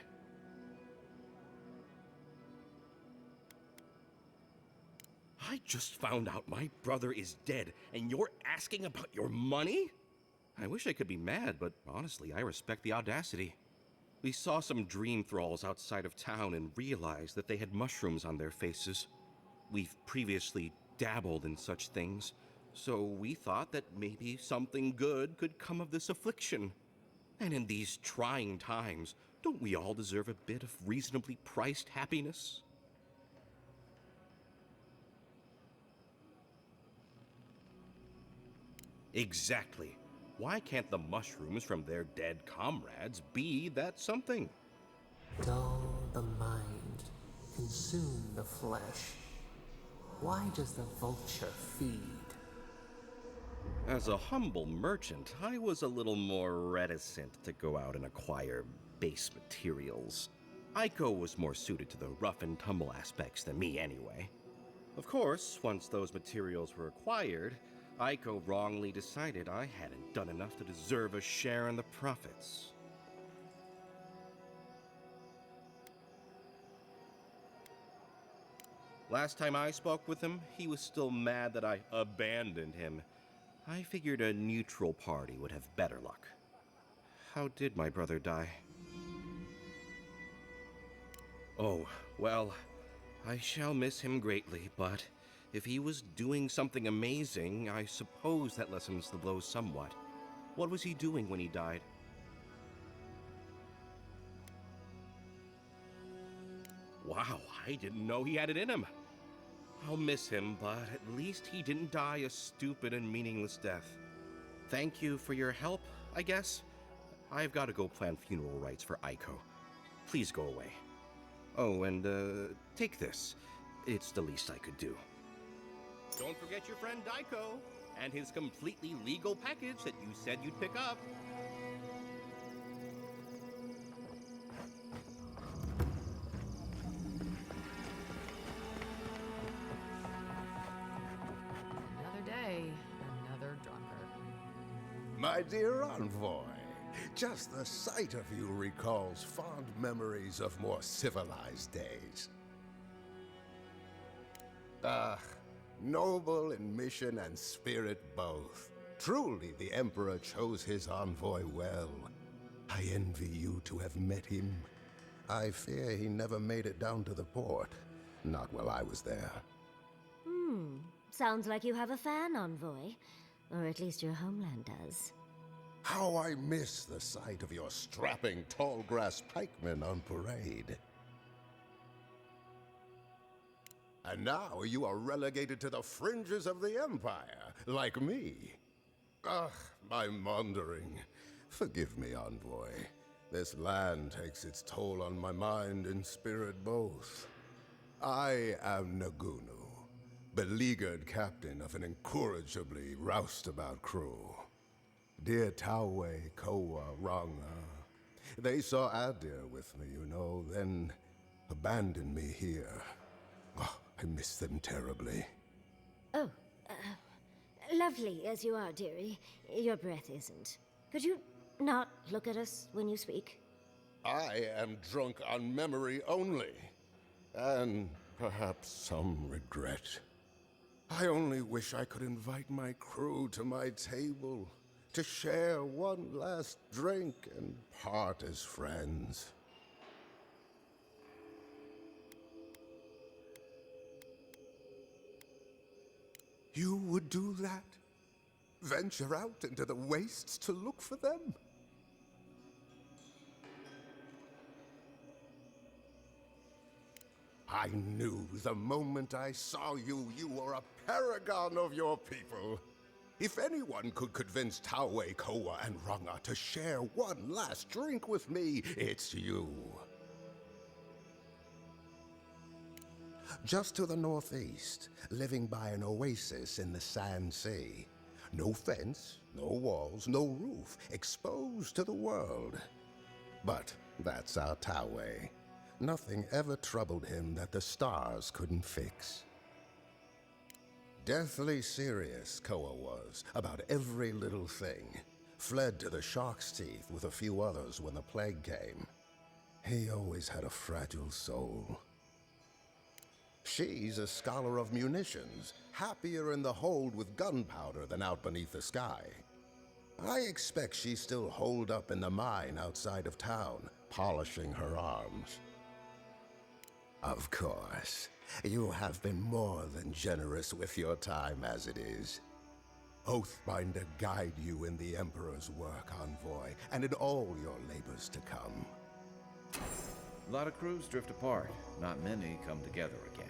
I just found out my brother is dead, and you're asking about your money? I wish I could be mad, but honestly, I respect the audacity. We saw some dream thralls outside of town and realized that they had mushrooms on their faces. We've previously dabbled in such things, so we thought that maybe something good could come of this affliction. And in these trying times, Don't we all deserve a bit of reasonably priced happiness? Exactly. Why can't the mushrooms from their dead comrades be that something? Dull the mind, consume the flesh. Why does the vulture feed? As a humble merchant, I was a little more reticent to go out and acquire base materials. Aiko was more suited to the rough and tumble aspects than me anyway. Of course, once those materials were acquired, Aiko wrongly decided I hadn't done enough to deserve a share in the profits. Last time I spoke with him, he was still mad that I abandoned him. I figured a neutral party would have better luck. How did my brother die? Oh, well, I shall miss him greatly, but if he was doing something amazing, I suppose that lessens the blow somewhat. What was he doing when he died? Wow, I didn't know he had it in him. I'll miss him, but at least he didn't die a stupid and meaningless death. Thank you for your help, I guess. I've got to go plan funeral rites for Aiko. Please go away. Oh, and take this. It's the least I could do. Don't forget your friend Daiko and his completely legal package that you said you'd pick up. Another day, another drunkard. My dear envoy, just the sight of you recalls fond memories of more civilized days. Ah, noble in mission and spirit both. Truly, the Emperor chose his envoy well. I envy you to have met him. I fear he never made it down to the port. Not while I was there. Sounds like you have a fan, envoy. Or at least your homeland does. How I miss the sight of your strapping tall grass pikemen on parade. And now you are relegated to the fringes of the Empire, like me. Ugh, I'm wandering. Forgive me, envoy. This land takes its toll on my mind and spirit both. I am Nagunu, beleaguered captain of an incorrigibly roustabout crew. Dear Taue, Koa, Ranga, they saw Adir with me, you know, then abandoned me here. Oh, I miss them terribly. Oh, lovely as you are, dearie, your breath isn't. Could you not look at us when you speak? I am drunk on memory only, and perhaps some regret. I only wish I could invite my crew to my table, to share one last drink and part as friends. You would do that? Venture out into the wastes to look for them? I knew the moment I saw you, you were a paragon of your people. If anyone could convince Taue, Koa, and Ranga to share one last drink with me, it's you. Just to the northeast, living by an oasis in the Sand Sea. No fence, no walls, no roof, exposed to the world. But that's our Taue. Nothing ever troubled him that the stars couldn't fix. Deathly serious, Koa was, about every little thing. Fled to the shark's teeth with a few others when the plague came. He always had a fragile soul. She's a scholar of munitions, happier in the hold with gunpowder than out beneath the sky. I expect she's still holed up in the mine outside of town, polishing her arms. Of course, you have been more than generous with your time as it is. Oathbinder guide you in the Emperor's work, envoy, and in all your labors to come. A lot of crews drift apart. Not many come together again.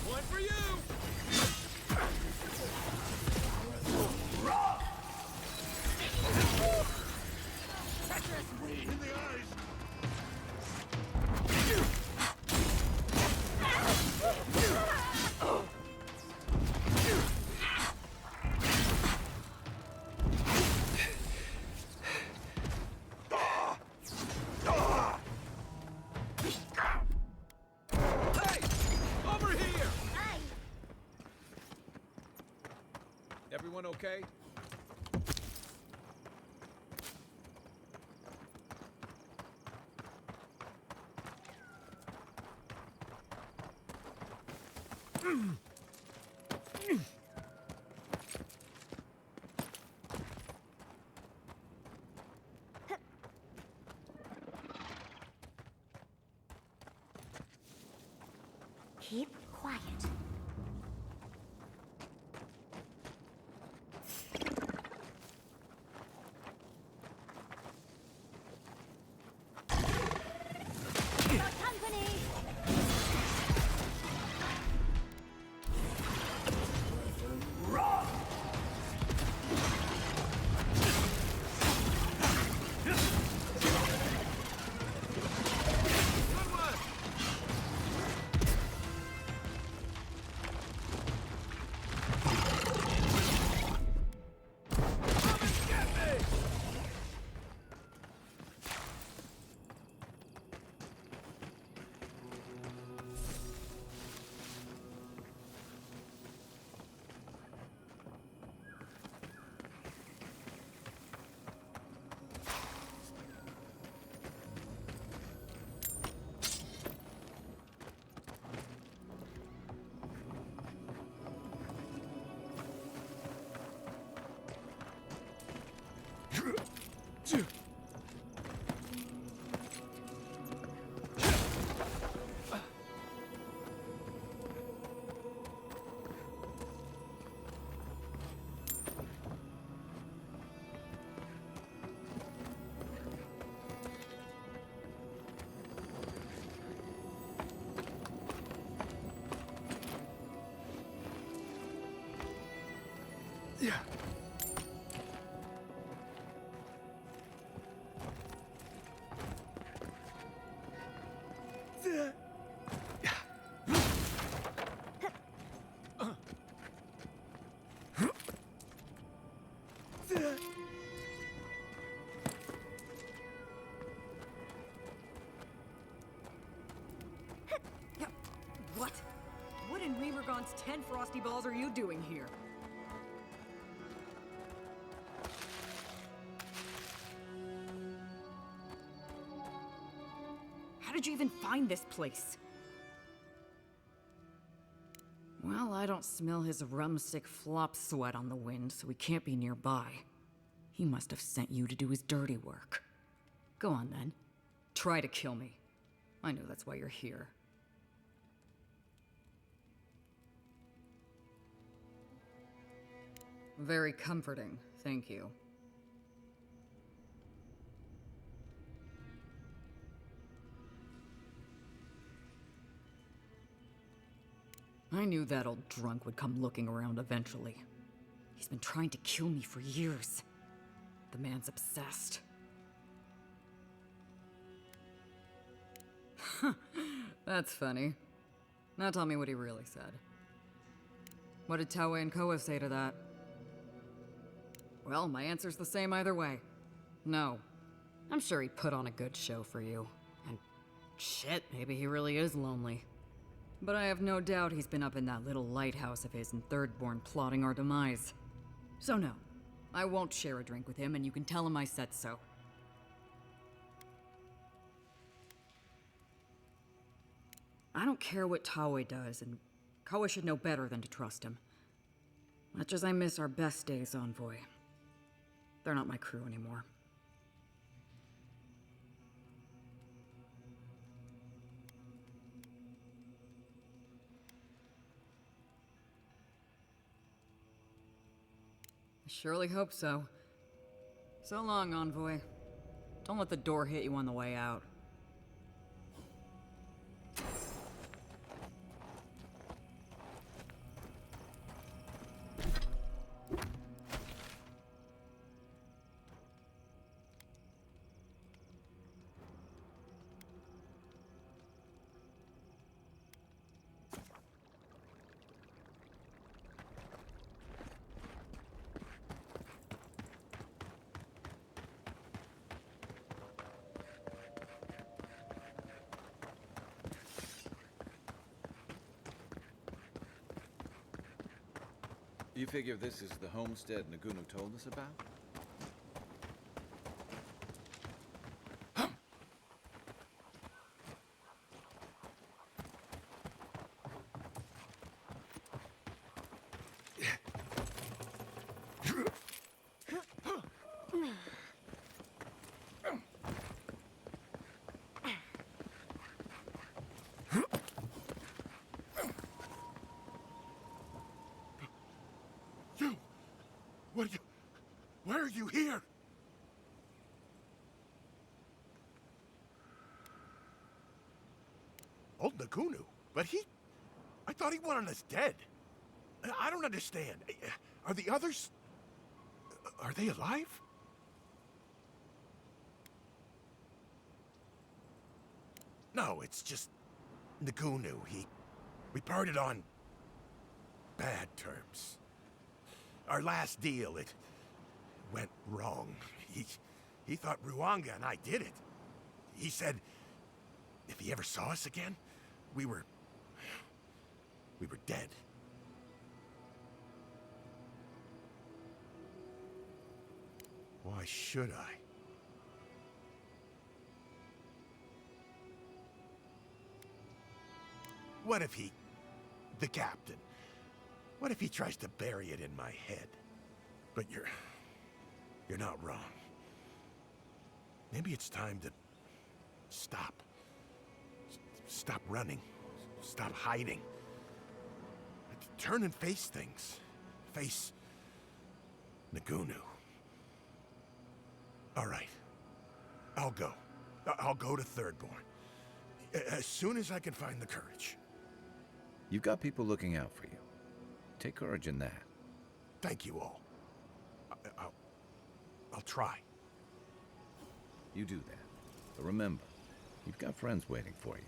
One for you! Treacherous weed in the eyes! Everyone okay? Keep quiet. What? What in Remergon's 10 frosty balls are you doing here? How did you even find this place? Well, I don't smell his rumstick flop sweat on the wind, so he can't be nearby. He must have sent you to do his dirty work. Go on then. Try to kill me. I know that's why you're here. Very comforting, thank you. I knew that old drunk would come looking around eventually. He's been trying to kill me for years. The man's obsessed. That's funny. Now tell me what he really said. What did Taue and Koa say to that? Well, my answer's the same either way. No. I'm sure he put on a good show for you. And shit, maybe he really is lonely. But I have no doubt he's been up in that little lighthouse of his in Thirdborn plotting our demise. So no, I won't share a drink with him, and you can tell him I said so. I don't care what Tawe does, and Koa should know better than to trust him. Much as I miss our best days, Envoy. They're not my crew anymore. I surely hope so. So long, Envoy. Don't let the door hit you on the way out. You figure this is the homestead Nagunu told us about? Why are you here? Old Nagunu? But I thought he wanted us dead. I don't understand. Are the others... Are they alive? No, it's just... Nagunu. We parted on... bad terms. Our last deal, it went wrong. He thought Ruanga and I did it. He said if he ever saw us again, we were dead. Why should I? What if the captain, what if he tries to bury it in my head? But you're not wrong. Maybe it's time to stop. Stop running. Stop hiding. Turn and face things. Face Nagunu. All right. I'll go. I'll go to Thirdborn. As soon as I can find the courage. You've got people looking out for you. Take courage in that. Thank you all. I'll try. You do that. But remember, you've got friends waiting for you.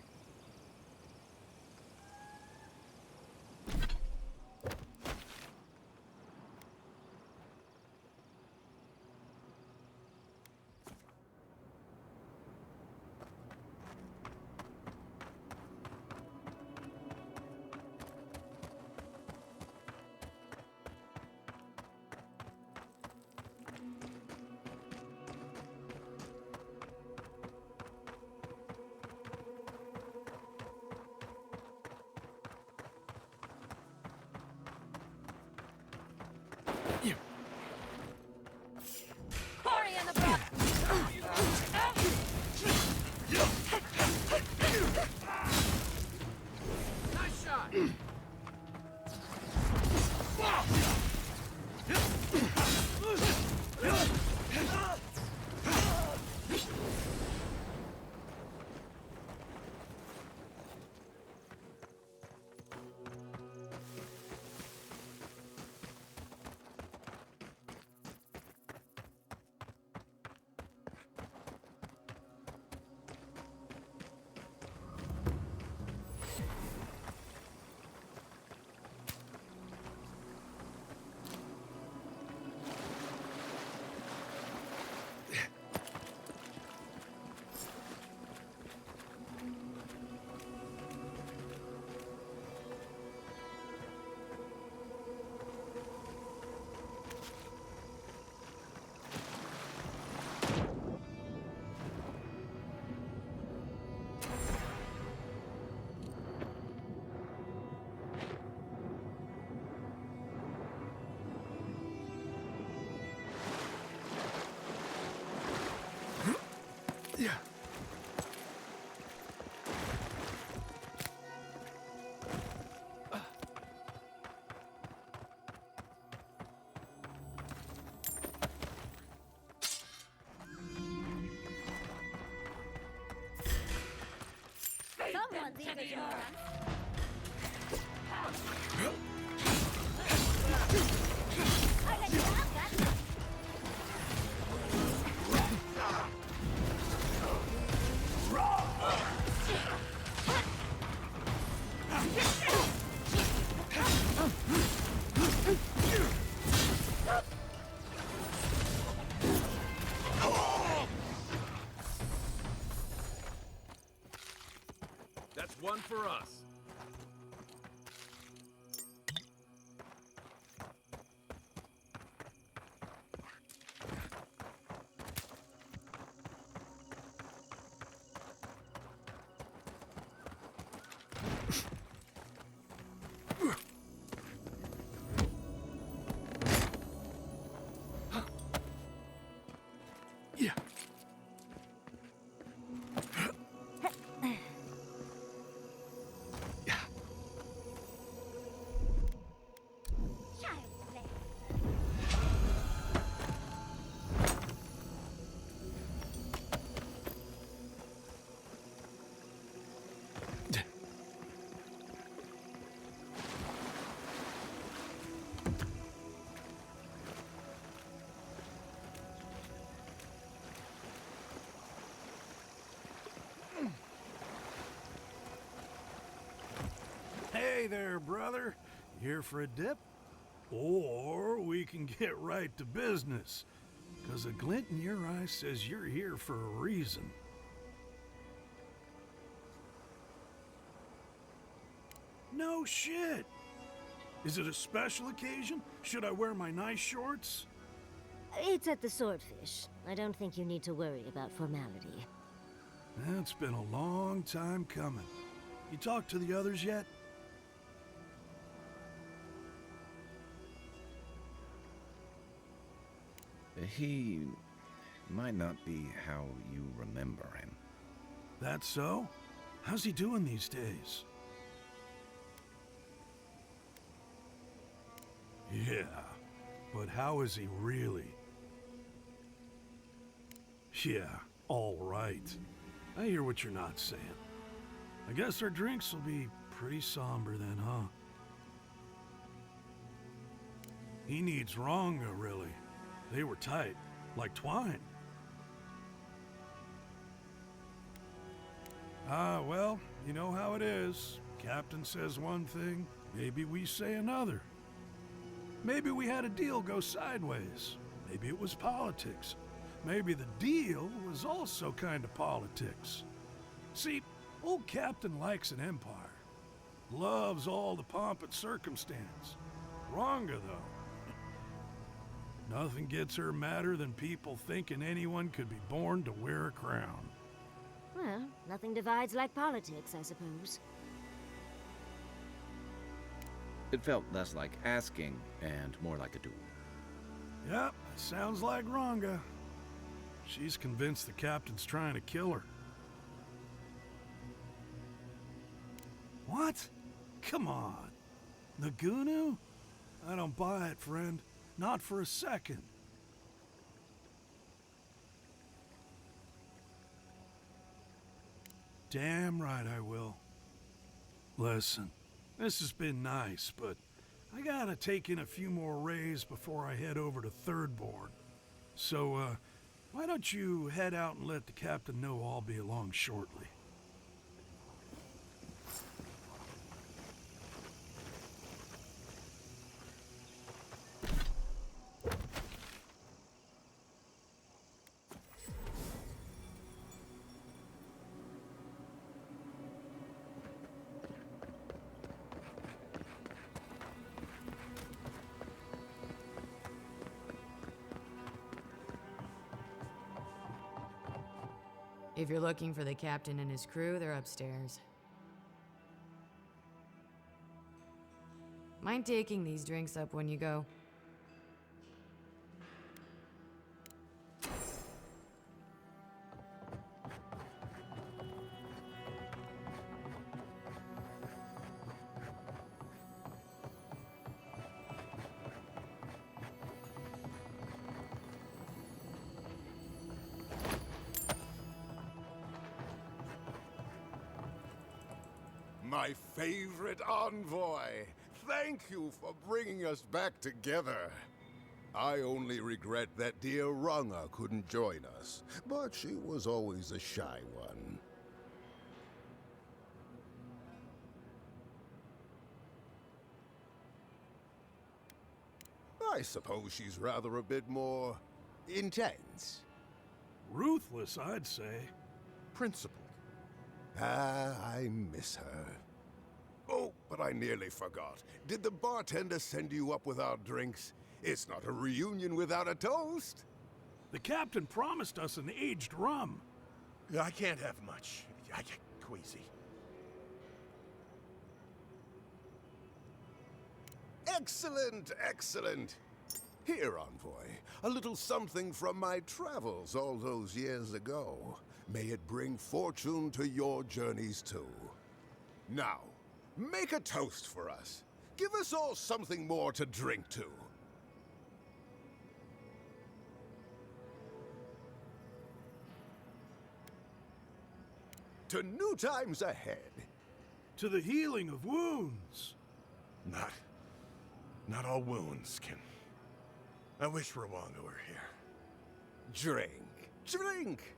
ones eat the Eora. I let you have that. That's one for us. Hey there, brother. Here for a dip? Or we can get right to business. 'Cause a glint in your eye says you're here for a reason. No shit! Is it a special occasion? Should I wear my nice shorts? It's at the Swordfish. I don't think you need to worry about formality. It's been a long time coming. You talked to the others yet? He might not be how you remember him. That so? How's he doing these days? Yeah, but how is he really? Yeah, all right. I hear what you're not saying. I guess our drinks will be pretty somber then, huh? He needs Ronga, really. They were tight, like twine. Ah, well, you know how it is. Captain says one thing, maybe we say another. Maybe we had a deal go sideways. Maybe it was politics. Maybe the deal was also kind of politics. See, old Captain likes an empire. Loves all the pomp and circumstance. Ronga, though. Nothing gets her madder than people thinking anyone could be born to wear a crown. Well, nothing divides like politics, I suppose. It felt less like asking and more like a duel. Yep, sounds like Ronga. She's convinced the captain's trying to kill her. What? Come on. Nagunu? I don't buy it, friend. Not for a second. Damn right I will. Listen, this has been nice, but I gotta take in a few more rays before I head over to Thirdborn. So, why don't you head out and let the captain know I'll be along shortly? If you're looking for the captain and his crew, they're upstairs. Mind taking these drinks up when you go? My favorite envoy! Thank you for bringing us back together. I only regret that dear Runga couldn't join us, but she was always a shy one. I suppose she's rather a bit more intense. Ruthless, I'd say. Principled. Ah, I miss her. Oh, but I nearly forgot. Did the bartender send you up with our drinks? It's not a reunion without a toast. The captain promised us an aged rum. I can't have much. I get queasy. Excellent, excellent. Here, envoy, a little something from my travels all those years ago. May it bring fortune to your journeys too. Now, make a toast for us. Give us all something more to drink to. To new times ahead. To the healing of wounds. Not all wounds can... I wish Rwanga were here. Drink. Drink!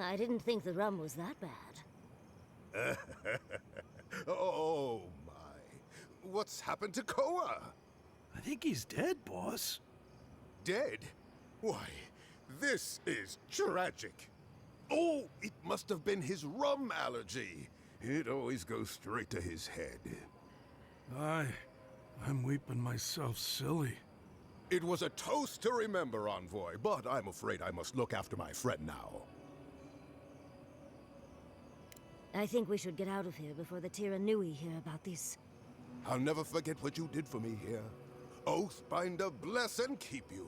I didn't think the rum was that bad. Oh, my. What's happened to Koa? I think he's dead, boss. Dead? Why, this is tragic. Oh, it must have been his rum allergy. It always goes straight to his head. I'm weeping myself silly. It was a toast to remember, envoy, but I'm afraid I must look after my friend now. I think we should get out of here before the Tiranui hear about this. I'll never forget what you did for me here. Oathbinder bless and keep you.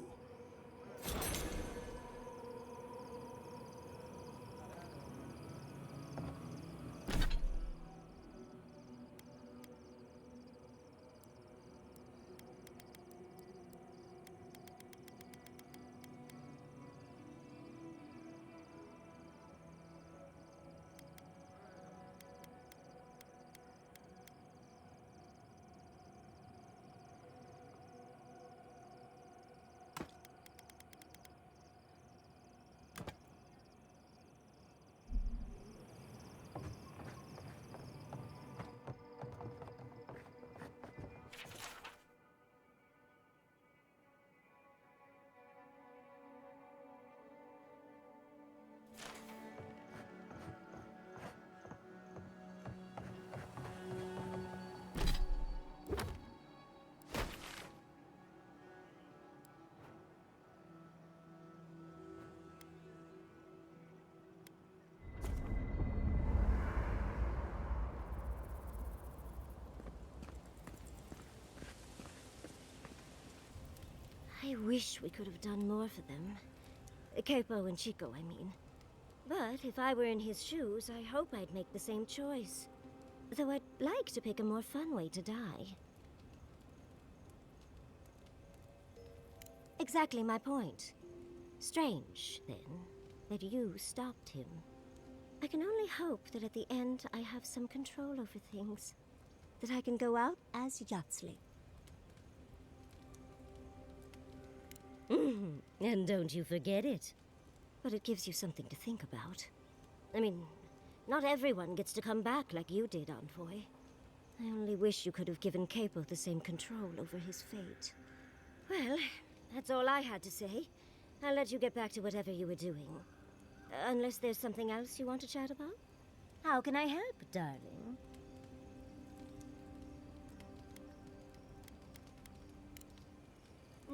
I wish we could have done more for them. Capo and Chico, I mean. But if I were in his shoes, I hope I'd make the same choice. Though I'd like to pick a more fun way to die. Exactly my point. Strange, then, that you stopped him. I can only hope that at the end I have some control over things. That I can go out as Yatsli. And don't you forget it. But it gives you something to think about. I mean, not everyone gets to come back like you did, Envoy. I only wish you could have given Capo the same control over his fate. Well, that's all I had to say. I'll let you get back to whatever you were doing. Unless there's something else you want to chat about? How can I help, darling?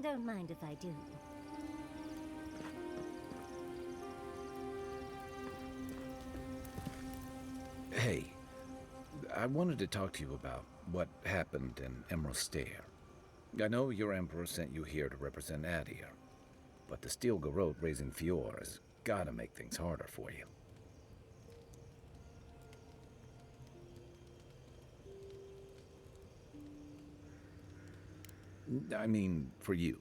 Don't mind if I do. Hey, I wanted to talk to you about what happened in Emerald Stair. I know your emperor sent you here to represent Adir, but the Steel Garrote raising Fior has gotta make things harder for you. I mean, for you,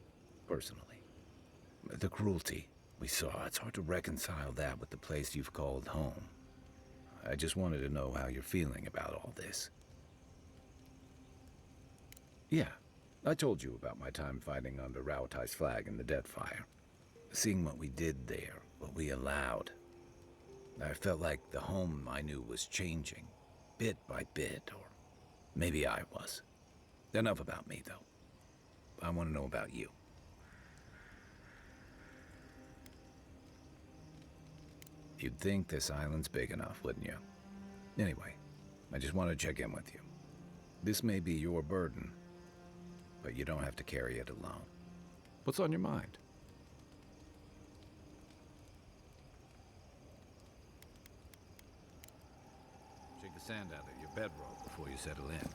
personally. The cruelty we saw, it's hard to reconcile that with the place you've called home. I just wanted to know how you're feeling about all this. Yeah, I told you about my time fighting under Raotai's flag in the Deathfire. Seeing what we did there, what we allowed. I felt like the home I knew was changing, bit by bit, or maybe I was. Enough about me, though. I want to know about you. You'd think this island's big enough, wouldn't you? Anyway, I just want to check in with you. This may be your burden, but you don't have to carry it alone. What's on your mind? Shake the sand out of your bedroll before you settle in.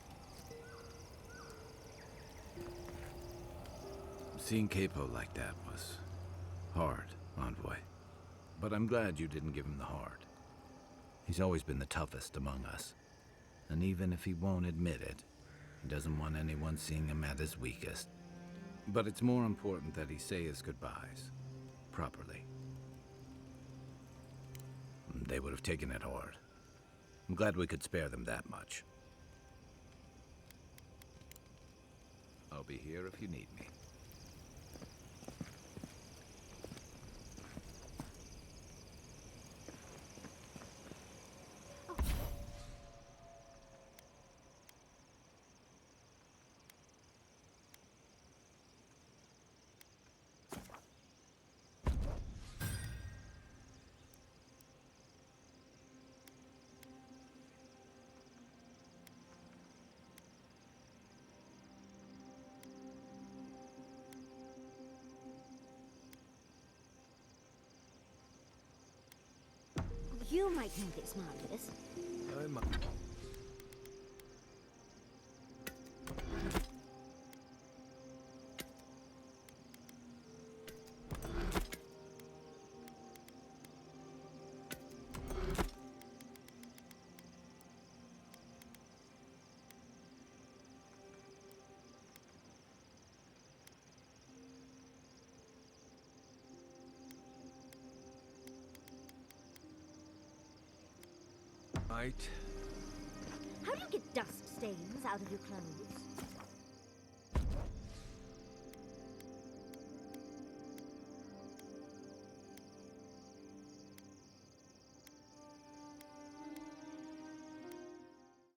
Seeing Capo like that was hard, Envoy. But I'm glad you didn't give him the hard. He's always been the toughest among us. And even if he won't admit it, he doesn't want anyone seeing him at his weakest. But it's more important that he say his goodbyes, properly. They would have taken it hard. I'm glad we could spare them that much. I'll be here if you need me. You might think it's marvelous. I might. How do you get dust stains out of your clothes?